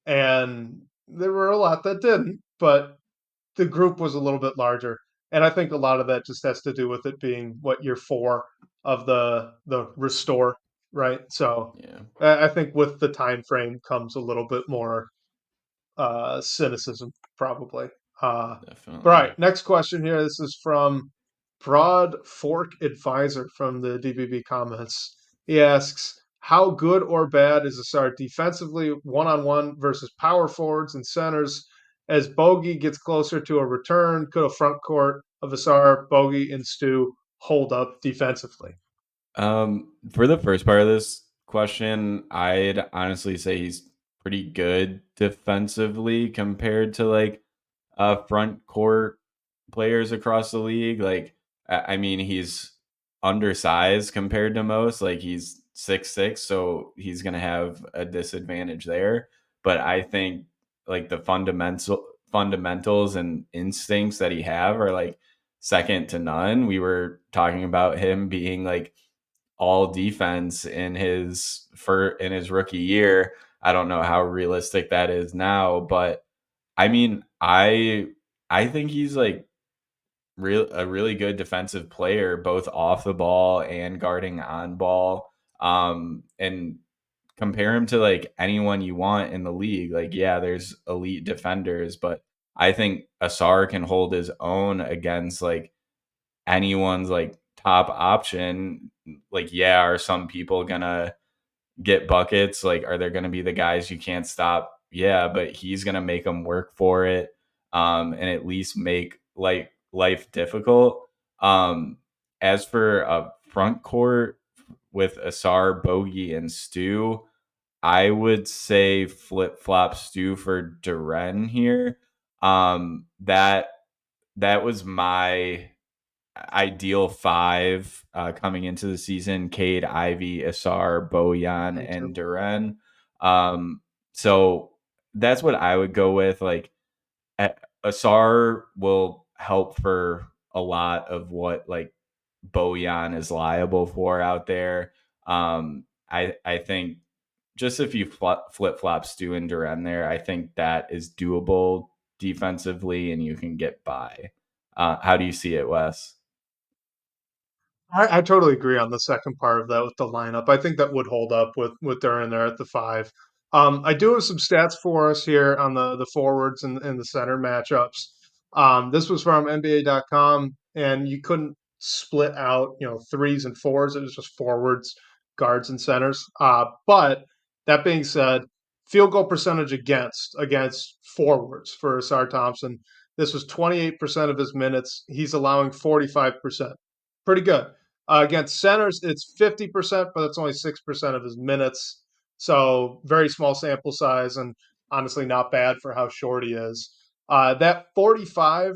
And there were a lot that didn't, but the group was a little bit larger. And I think a lot of that just has to do with it being what year four of the restore, right? So Yeah, I think with the time frame comes a little bit more cynicism, probably. Uh, but all definitely. right, next question here. This is from Broad Fork Advisor from the DBB comments. He asks, how good or bad is Asar defensively one on one versus power forwards and centers? As Bogey gets closer to a return, could a front court of Asar, Bogey, and Stu hold up defensively? For the first part of this question, I'd honestly say he's pretty good defensively compared to like front court players across the league. Like, I mean, he's undersized compared to most. Like, he's 6'6", so he's gonna have a disadvantage there. But I think like the fundamentals and instincts that he have are like second to none. We were talking about him being like all defense in his rookie year. I don't know how realistic that is now, but I mean, I think he's like a really good defensive player, both off the ball and guarding on ball. And compare him to like anyone you want in the league. Like, yeah, there's elite defenders, but I think Asar can hold his own against like anyone's like top option. Like, yeah, are some people gonna get buckets? Like, are there gonna be the guys you can't stop? Yeah, but he's gonna make them work for it, and at least make like life difficult. As for a front court with Asar, Bogey, and Stu, I would say flip flop Stu for Duren here. That was my ideal five coming into the season: Cade, Ivy, Asar, Bojan, Me and too. Duren. Um, So that's what I would go with. Like Asar will help for a lot of what like Bojan is liable for out there. I think just if you flip flop Stu and Duren there, I think that is doable defensively, and you can get by. How do you see it, Wes? I totally agree on the second part of that with the lineup. I think that would hold up with Duran there at the five. I do have some stats for us here on the forwards and the center matchups. This was from NBA.com, and you couldn't split out, threes and fours. It was just forwards, guards, and centers. But that being said, field goal percentage against forwards for Asar Thompson. This was 28% of his minutes. He's allowing 45%. Pretty good. Against centers, it's 50%, but it's only 6% of his minutes. So very small sample size and honestly not bad for how short he is. That 45%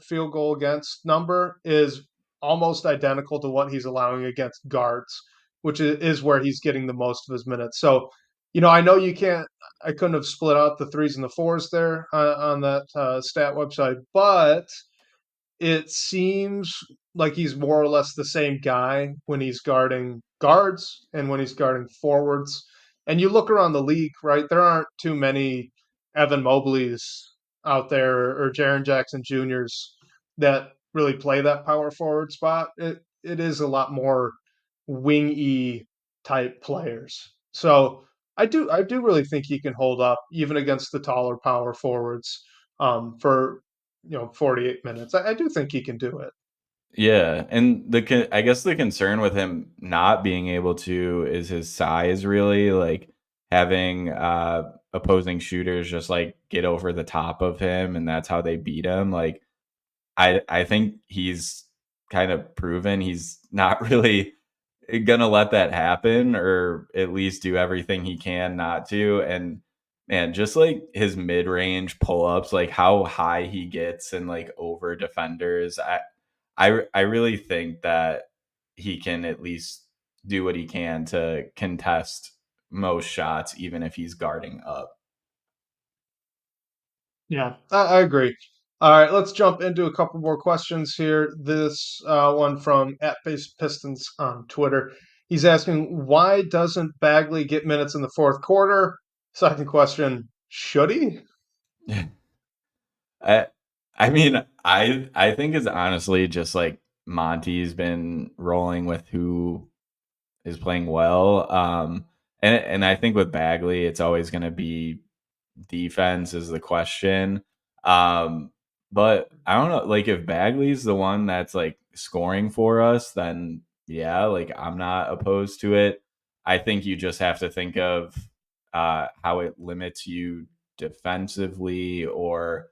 field goal against number is almost identical to what he's allowing against guards, which is where he's getting the most of his minutes. So, I know you can't, I couldn't have split out the threes and the fours there on that stat website, but it seems like he's more or less the same guy when he's guarding guards and when he's guarding forwards. And you look around the league, right? There aren't too many Evan Mobleys out there or Jaron Jackson Juniors that really play that power forward spot. It is a lot more wingy type players. So I do really think he can hold up even against the taller power forwards for 48 minutes. I do think he can do it. Yeah, and I guess the concern with him not being able to is his size. Really, like having opposing shooters just like get over the top of him, and that's how they beat him. Like I think he's kind of proven he's not really gonna let that happen, or at least do everything he can not to. And man, just like his mid range pull ups, like how high he gets and like over defenders, I really think that he can at least do what he can to contest most shots, even if he's guarding up. Yeah, I agree. All right, let's jump into a couple more questions here. This one from @Pistons on Twitter. He's asking, why doesn't Bagley get minutes in the fourth quarter? Second question, should he? I I mean, I think it's honestly just like Monty's been rolling with who is playing well. And I think with Bagley, it's always going to be defense is the question. Um, but I don't know, like if Bagley's the one that's like scoring for us, then yeah, like I'm not opposed to it. I think you just have to think of how it limits you defensively, or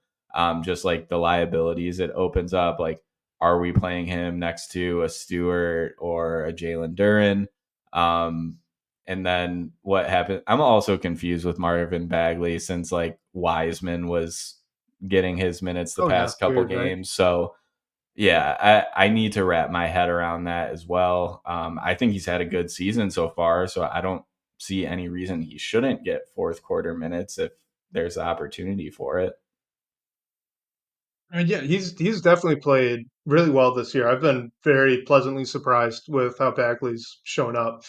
just like the liabilities it opens up. Like, are we playing him next to a Stewart or a Jalen Duran? Um, and then what happened? I'm also confused with Marvin Bagley since like Wiseman was getting his minutes the Oh yeah, past couple weird, right? games. So yeah, I need to wrap my head around that as well. I think he's had a good season so far, so I don't see any reason he shouldn't get fourth quarter minutes if there's the opportunity for it. And yeah, he's definitely played really well this year. I've been very pleasantly surprised with how Bagley's shown up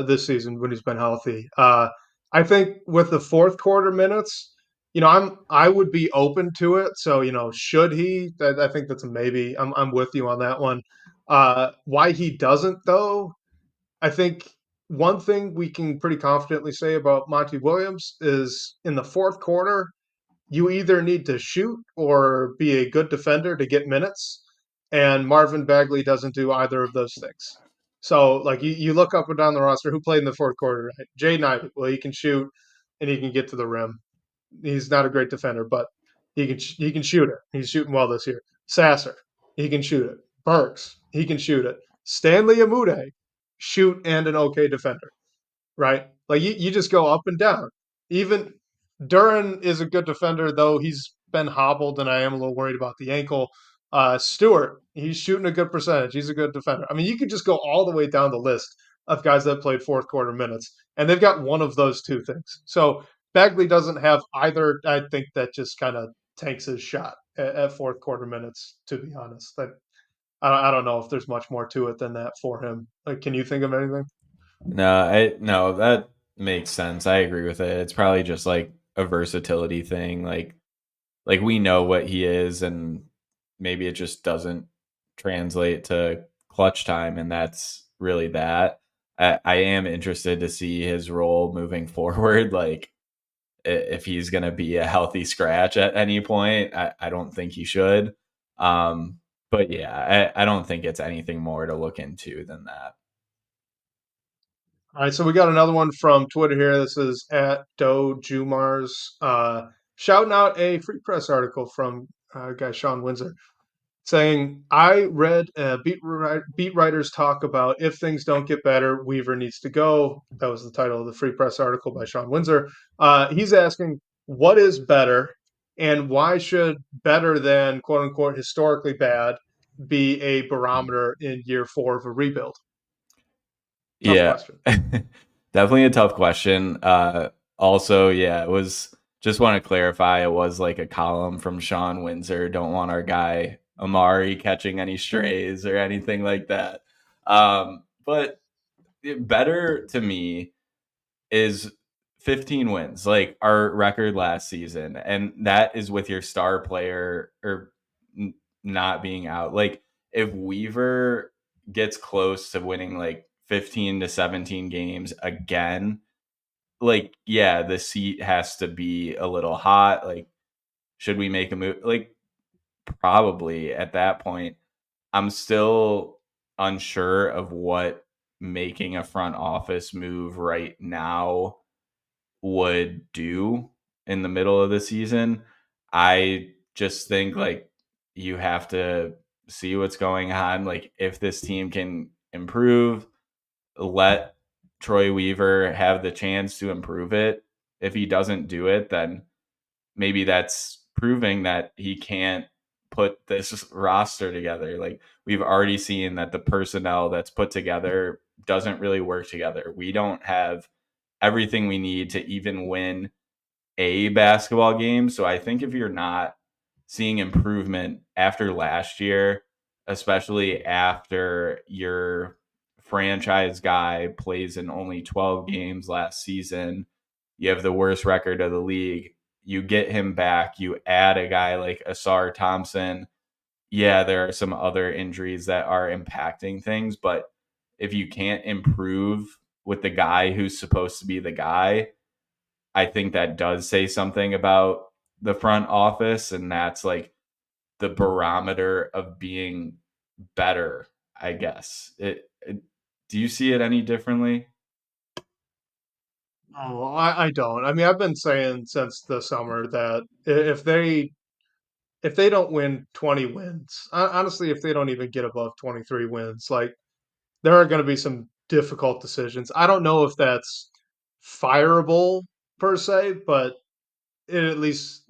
this season when he's been healthy. I think with the fourth quarter minutes, I would be open to it. So should he? I think that's a maybe. I'm with you on that one. Why he doesn't though? I think one thing we can pretty confidently say about Monty Williams is in the fourth quarter you either need to shoot or be a good defender to get minutes. And Marvin Bagley doesn't do either of those things. So, like, you look up and down the roster, who played in the fourth quarter, right? Jaden Ivey. Well, he can shoot and he can get to the rim. He's not a great defender, but he can shoot it. He's shooting well this year. Sasser, he can shoot it. Burks, he can shoot it. Stanley Amude, shoot and an okay defender, right? Like you just go up and down. Even Duran is a good defender, though he's been hobbled, and I am a little worried about the ankle. Stewart, he's shooting a good percentage. He's a good defender. I mean, you could just go all the way down the list of guys that played fourth quarter minutes, and they've got one of those two things. So Bagley doesn't have either. I think that just kind of tanks his shot at fourth quarter minutes. To be honest, I don't know if there's much more to it than that for him. Like, can you think of anything? No, that makes sense. I agree with it. It's probably just like a versatility thing. Like we know what he is, and maybe it just doesn't translate to clutch time, and that's really that. I am interested to see his role moving forward. Like if he's going to be a healthy scratch at any point, I don't think he should. Um, but yeah, I don't think it's anything more to look into than that. All right, so we got another one from Twitter here. This is at Doe Jumars, shouting out a free press article from guy Sean Windsor, saying, I read beat writers talk about if things don't get better, Weaver needs to go. That was the title of the free press article by Sean Windsor. He's asking, what is better and why should better than quote unquote historically bad be a barometer in year 4 of a rebuild? Tough Yeah, question. definitely a tough question. Also, yeah, it was just want to clarify it was like a column from Sean Windsor. Don't want our guy Amari catching any strays or anything like that. But better to me is 15 wins, like our record last season. And that is with your star player or not being out. Like if Weaver gets close to winning like 15 to 17 games again, like, yeah, the seat has to be a little hot. Like, should we make a move? Like, probably at that point. I'm still unsure of what making a front office move right now would do in the middle of the season. I just think like you have to see what's going on. Like if this team can improve, let Troy Weaver have the chance to improve it. If he doesn't do it, then maybe that's proving that he can't put this roster together. Like we've already seen that the personnel that's put together doesn't really work together. We don't have everything we need to even win a basketball game. So I think if you're not seeing improvement after last year, especially after your franchise guy plays in only 12 games last season, you have the worst record of the league. You get him back, you add a guy like Ausar Thompson. Yeah, there are some other injuries that are impacting things, but if you can't improve with the guy who's supposed to be the guy, I think that does say something about the front office, and that's like the barometer of being better, I guess. Do you see it any differently? Oh, I don't. I mean, I've been saying since the summer that if they don't win 20 wins, honestly, if they don't even get above 23 wins, like there are going to be some difficult decisions. I don't know if that's fireable per se, but it at least,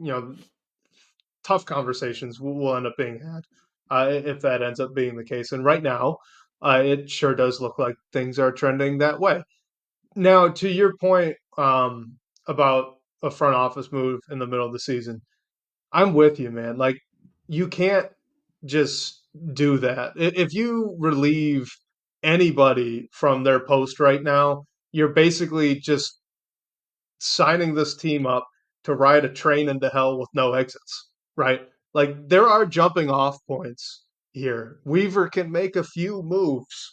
tough conversations will end up being had if that ends up being the case. And right now, it sure does look like things are trending that way. Now, to your point about a front office move in the middle of the season, I'm with you, man. Like, you can't just do that. If you relieve anybody from their post right now, you're basically just signing this team up to ride a train into hell with no exits, right? Like there are jumping off points here. Weaver can make a few moves.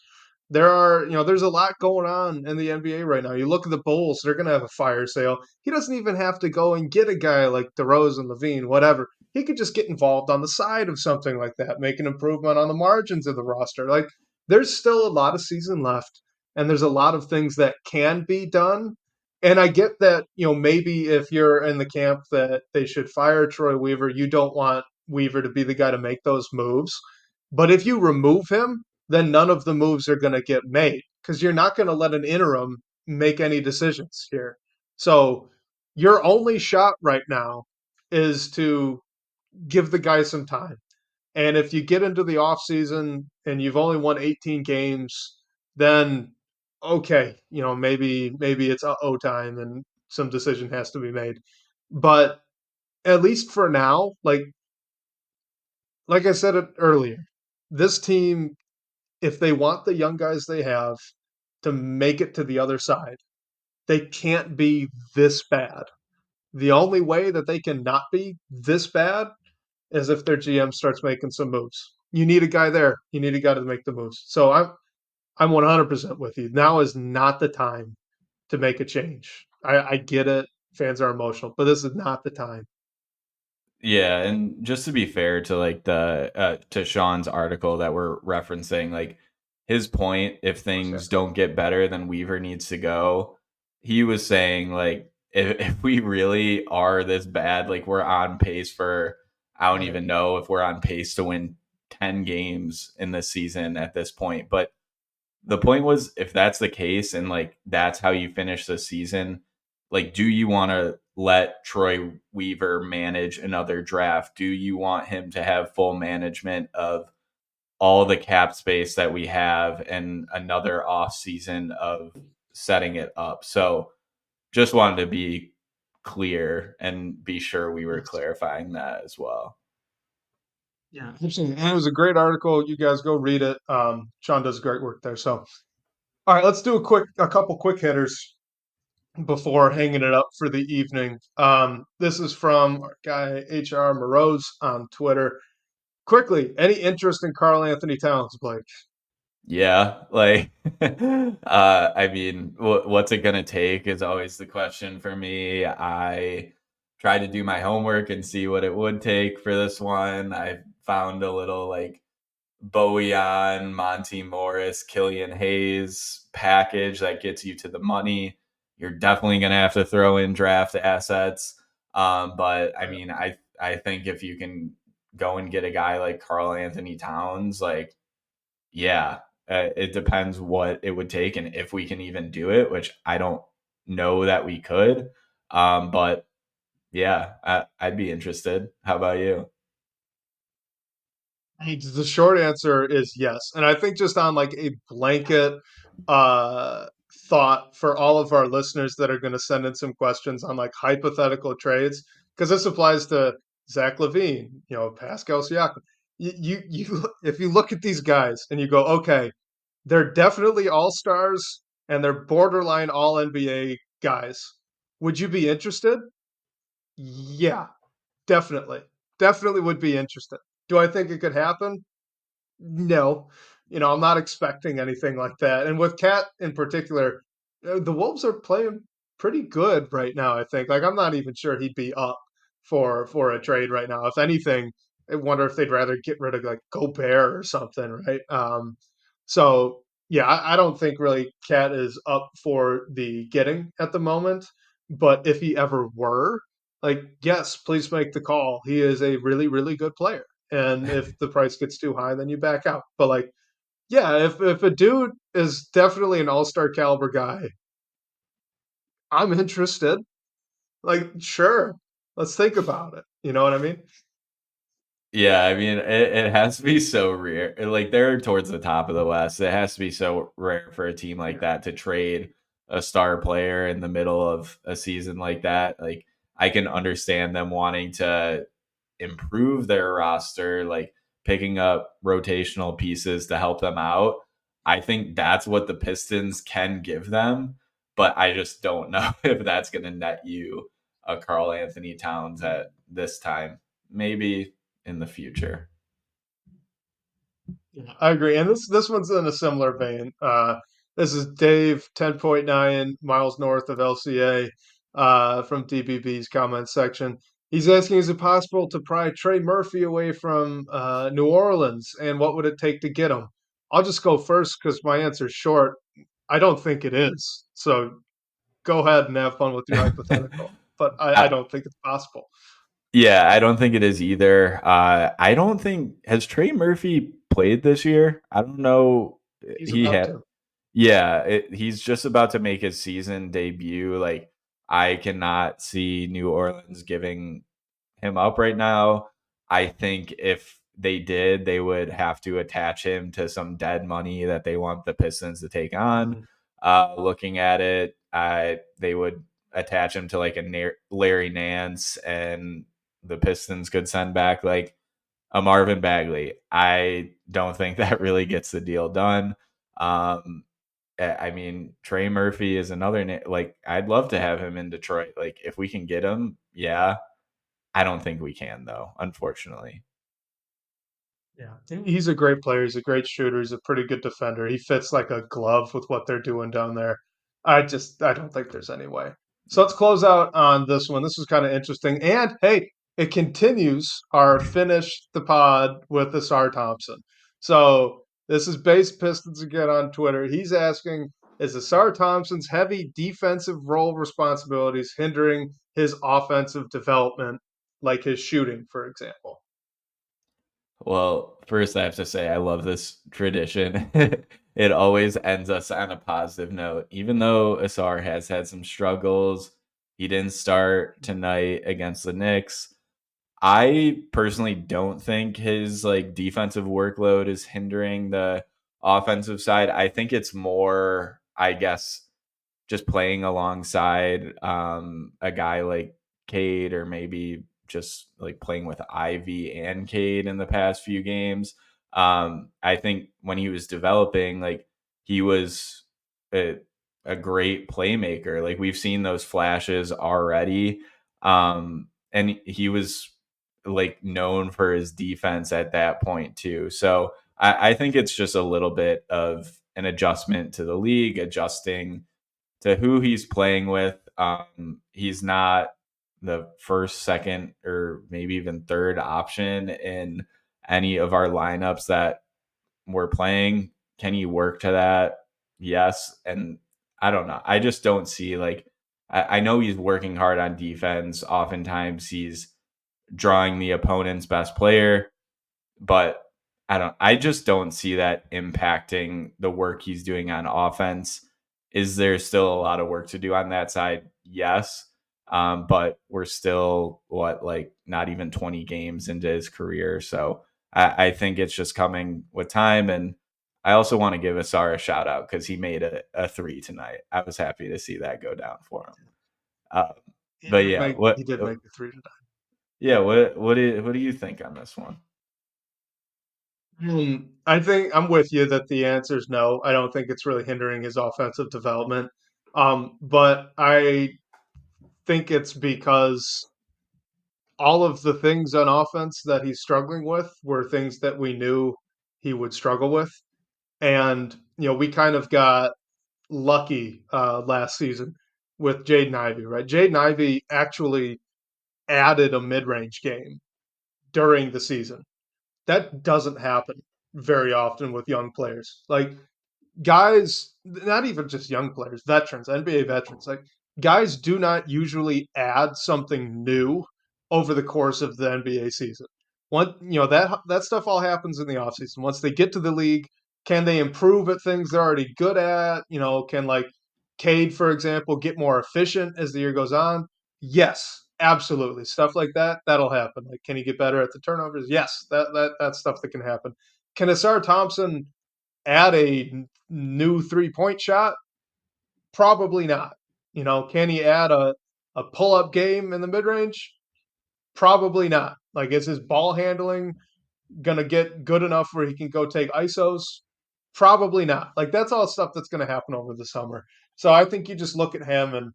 There are, there's a lot going on in the NBA right now. You look at the Bulls, they're going to have a fire sale. He doesn't even have to go and get a guy like DeRozan, Levine, whatever. He could just get involved on the side of something like that, make an improvement on the margins of the roster. Like there's still a lot of season left, and there's a lot of things that can be done, and I get that, maybe if you're in the camp that they should fire Troy Weaver, you don't want Weaver to be the guy to make those moves. But if you remove him, then none of the moves are going to get made because you're not going to let an interim make any decisions here. So your only shot right now is to give the guy some time. And if you get into the offseason and you've only won 18 games, then okay, maybe it's uh-oh time and some decision has to be made. But at least for now, like I said it earlier, this team, if they want the young guys they have to make it to the other side, they can't be this bad. The only way that they can not be this bad is if their GM starts making some moves. You need a guy there. You need a guy to make the moves. So I'm 100% with you. Now is not the time to make a change. I get it. Fans are emotional, but this is not the time. Yeah, and just to be fair to like the to Sean's article that we're referencing, like his point, if things don't get better, then Weaver needs to go. He was saying like if we really are this bad, like we're on pace for I don't even know if we're on pace to win 10 games in this season at this point. But the point was if that's the case and like that's how you finish the season, like do you want to let Troy Weaver manage another draft? Do you want him to have full management of all the cap space that we have and another off season of setting it up? So just wanted to be clear and be sure we were Yes. clarifying that as well. Yeah, absolutely. And it was a great article. You guys go read it. Sean does great work there. So, all right, let's do a couple quick hitters before hanging it up for the evening. This is from our guy HR Morose on Twitter. Quickly, any interest in Carl Anthony Towns, Blake? Yeah, like I mean, what's it gonna take is always the question for me. I tried to do my homework and see what it would take for this one. I found a little like Bojan, Monty Morris, Killian Hayes package that gets you to the money. You're definitely gonna have to throw in draft assets. But I mean, I think if you can go and get a guy like Carl Anthony Towns, like yeah, it depends what it would take and if we can even do it, which I don't know that we could. But yeah, I'd be interested. How about you? The short answer is yes. And I think just on like a blanket uh thought for all of our listeners that are going to send in some questions on like hypothetical trades, because this applies to Zach Levine, Pascal Siakam. If you look at these guys and you go, okay, they're definitely all stars and they're borderline all NBA guys. Would you be interested? Yeah, definitely. Definitely would be interested. Do I think it could happen? No, I'm not expecting anything like that. And with Cat in particular, the Wolves are playing pretty good right now. I think. Like I'm not even sure he'd be up for a trade right now. If anything, I wonder if they'd rather get rid of like Gobert or something, right? So yeah, I don't think really Cat is up for the getting at the moment. But if he ever were, like, yes, please make the call. He is a really, really good player. And if the price gets too high, then you back out. But like, yeah, if a dude is definitely an all-star caliber guy, I'm interested. Like, sure, let's think about it. You know what I mean? Yeah, I mean, it has to be so rare. Like they're towards the top of the West. It has to be so rare for a team like Yeah. that to trade a star player in the middle of a season like that. Like I can understand them wanting to improve their roster, like picking up rotational pieces to help them out. I think that's what the Pistons can give them, but I just don't know if that's going to net you a Carl Anthony Towns at this time. Maybe in the future. Yeah, I agree. And this one's in a similar vein. This is Dave, 10.9 miles north of LCA, from DBB's comment section. He's asking, is it possible to pry Trey Murphy away from New Orleans, and what would it take to get him? I'll just go first because my answer's short. I don't think it is. So go ahead and have fun with your hypothetical. But I I, don't think it's possible. yeah, I don't think it is either. I don't think has Trey Murphy played this year. I don't know. He's He about had, to. yeah. He's just about to make his season debut. Like I cannot see New Orleans giving him up right now. I think if they did, they would have to attach him to some dead money that they want the Pistons to take on. Mhm. Looking at it, they would attach him to like a Larry Nance, and the Pistons could send back like a Marvin Bagley. I don't think that really gets the deal done. Um, I mean, Trey Murphy is another like I'd love to have him in Detroit. Like if we can get him, yeah. I don't think we can though, unfortunately. Yeah, he's a great player. He's a great shooter. He's a pretty good defender. He fits like a glove with what they're doing down there. I don't think there's any way. So let's close out on this one. This was kind of interesting. And hey, it continues our finish the pod with Ausar Thompson. So this is Base Pistons again on Twitter. He's asking, is Ausar Thompson's heavy defensive role responsibilities hindering his offensive development, like his shooting, for example? Well, first I have to say I love this tradition. It always ends us on a positive note. Even though Asar has had some struggles, he didn't start tonight against the Knicks. I personally don't think his like defensive workload is hindering the offensive side. I think it's more, I guess, just playing alongside a guy like Cade, or maybe just like playing with Ivy and Cade in the past few games. I think when he was developing, like he was a, a great playmaker. Like we've seen those flashes already. And he was like known for his defense at that point too. So I think it's just a little bit of an adjustment to the league, adjusting to who he's playing with. He's not the first, second, or maybe even third option in any of our lineups that we're playing. Can he work to that? Yes. And I don't know. I just don't see like, I know he's working hard on defense. Oftentimes he's drawing the opponent's best player, but I just don't see that impacting the work he's doing on offense. Is there still a lot of work to do on that side? Yes. But we're still like not even 20 games into his career. So I think it's just coming with time. And I also want to give Asar a shout out because he made a three tonight. I was happy to see that go down for him. Uh, but yeah, He did make the three today. what do you think on this one? I think I'm with you that the answer is no. I don't think it's really hindering his offensive development. But I think it's because all of the things on offense that he's struggling with were things that we knew he would struggle with. And, we kind of got lucky last season with Jaden Ivey, right? Jaden Ivey actually added a mid range game during the season. That doesn't happen very often with young players. Like guys, not even just young players, veterans, NBA veterans, like guys do not usually add something new over the course of the NBA season. That stuff all happens in the offseason. Once they get to the league, can they improve at things they're already good at? Can like Cade, for example, get more efficient as the year goes on? Yes, absolutely. Stuff like that, that'll happen. Like, can he get better at the turnovers? Yes, that's stuff that can happen. Can Asar Thompson add a new 3-point shot? Probably not. Can he add a pull up game in the mid range? Probably not. Like, is his ball handling going to get good enough where he can go take ISOs? Probably not. Like, that's all stuff that's going to happen over the summer. So I think you just look at him and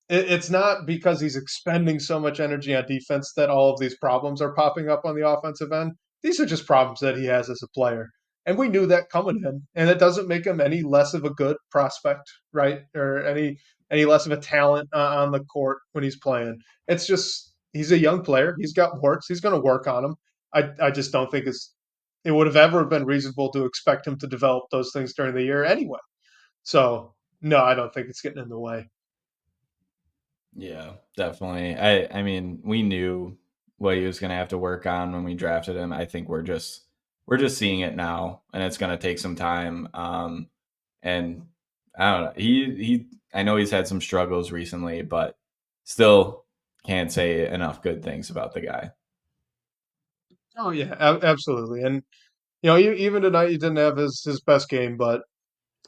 it's not because he's expending so much energy on defense that all of these problems are popping up on the offensive end. These are just problems that he has as a player. And we knew that coming in. And it doesn't make him any less of a good prospect, right? Or any less of a talent on the court when he's playing. It's just he's a young player. He's got warts. He's going to work on them. I just don't think it would have ever been reasonable to expect him to develop those things during the year anyway. So no, I don't think it's getting in the way. Yeah, definitely. I mean, we knew what he was going to have to work on when we drafted him. I think we're just seeing it now, and it's going to take some time. And I don't know. I know he's had some struggles recently, but still can't say enough good things about the guy. Oh yeah, absolutely. And even tonight he didn't have his best game, but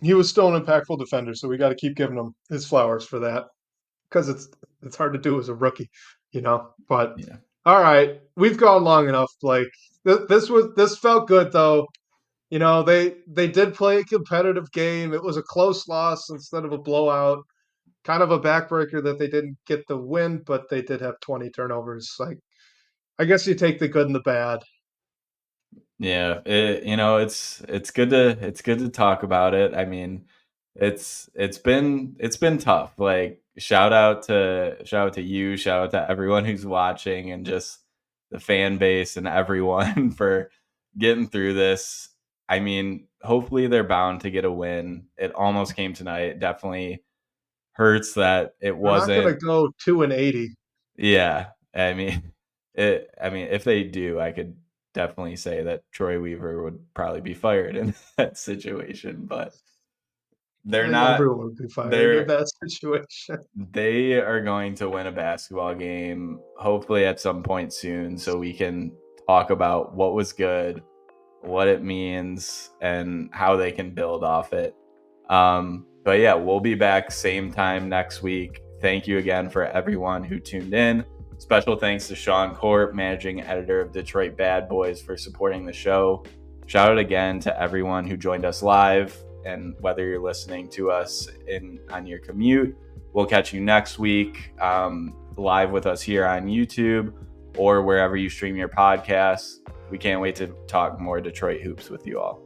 he was still an impactful defender. So we got to keep giving him his flowers for that. because it's hard to do as a rookie, you know. But Yeah. all right, we've gone long enough. Like this felt good though. You know, they did play a competitive game. It was a close loss instead of a blowout. Kind of a backbreaker that they didn't get the win, but they did have 20 turnovers. Like I guess you take the good and the bad. Yeah, it's good to talk about it. I mean, it's been tough. Like shout out to you, shout out to everyone who's watching, and just the fan base and everyone for getting through this. I mean, hopefully they're bound to get a win. It almost came tonight. It definitely hurts that it They're not going to wasn't. go 2-80. Yeah, I mean, if they do, I could definitely say that Troy Weaver would probably be fired in that situation, but I they're think not. everyone would be fired in They're that situation. they are going to win a basketball game, hopefully at some point soon, so we can talk about what was good, what it means, and how they can build off it. But yeah, we'll be back same time next week. Thank you again for everyone who tuned in. Special thanks to Sean Court, managing editor of Detroit Bad Boys, for supporting the show. Shout out again to everyone who joined us live, and whether you're listening to us on your commute, we'll catch you next week live with us here on YouTube or wherever you stream your podcasts. We can't wait to talk more Detroit hoops with you all.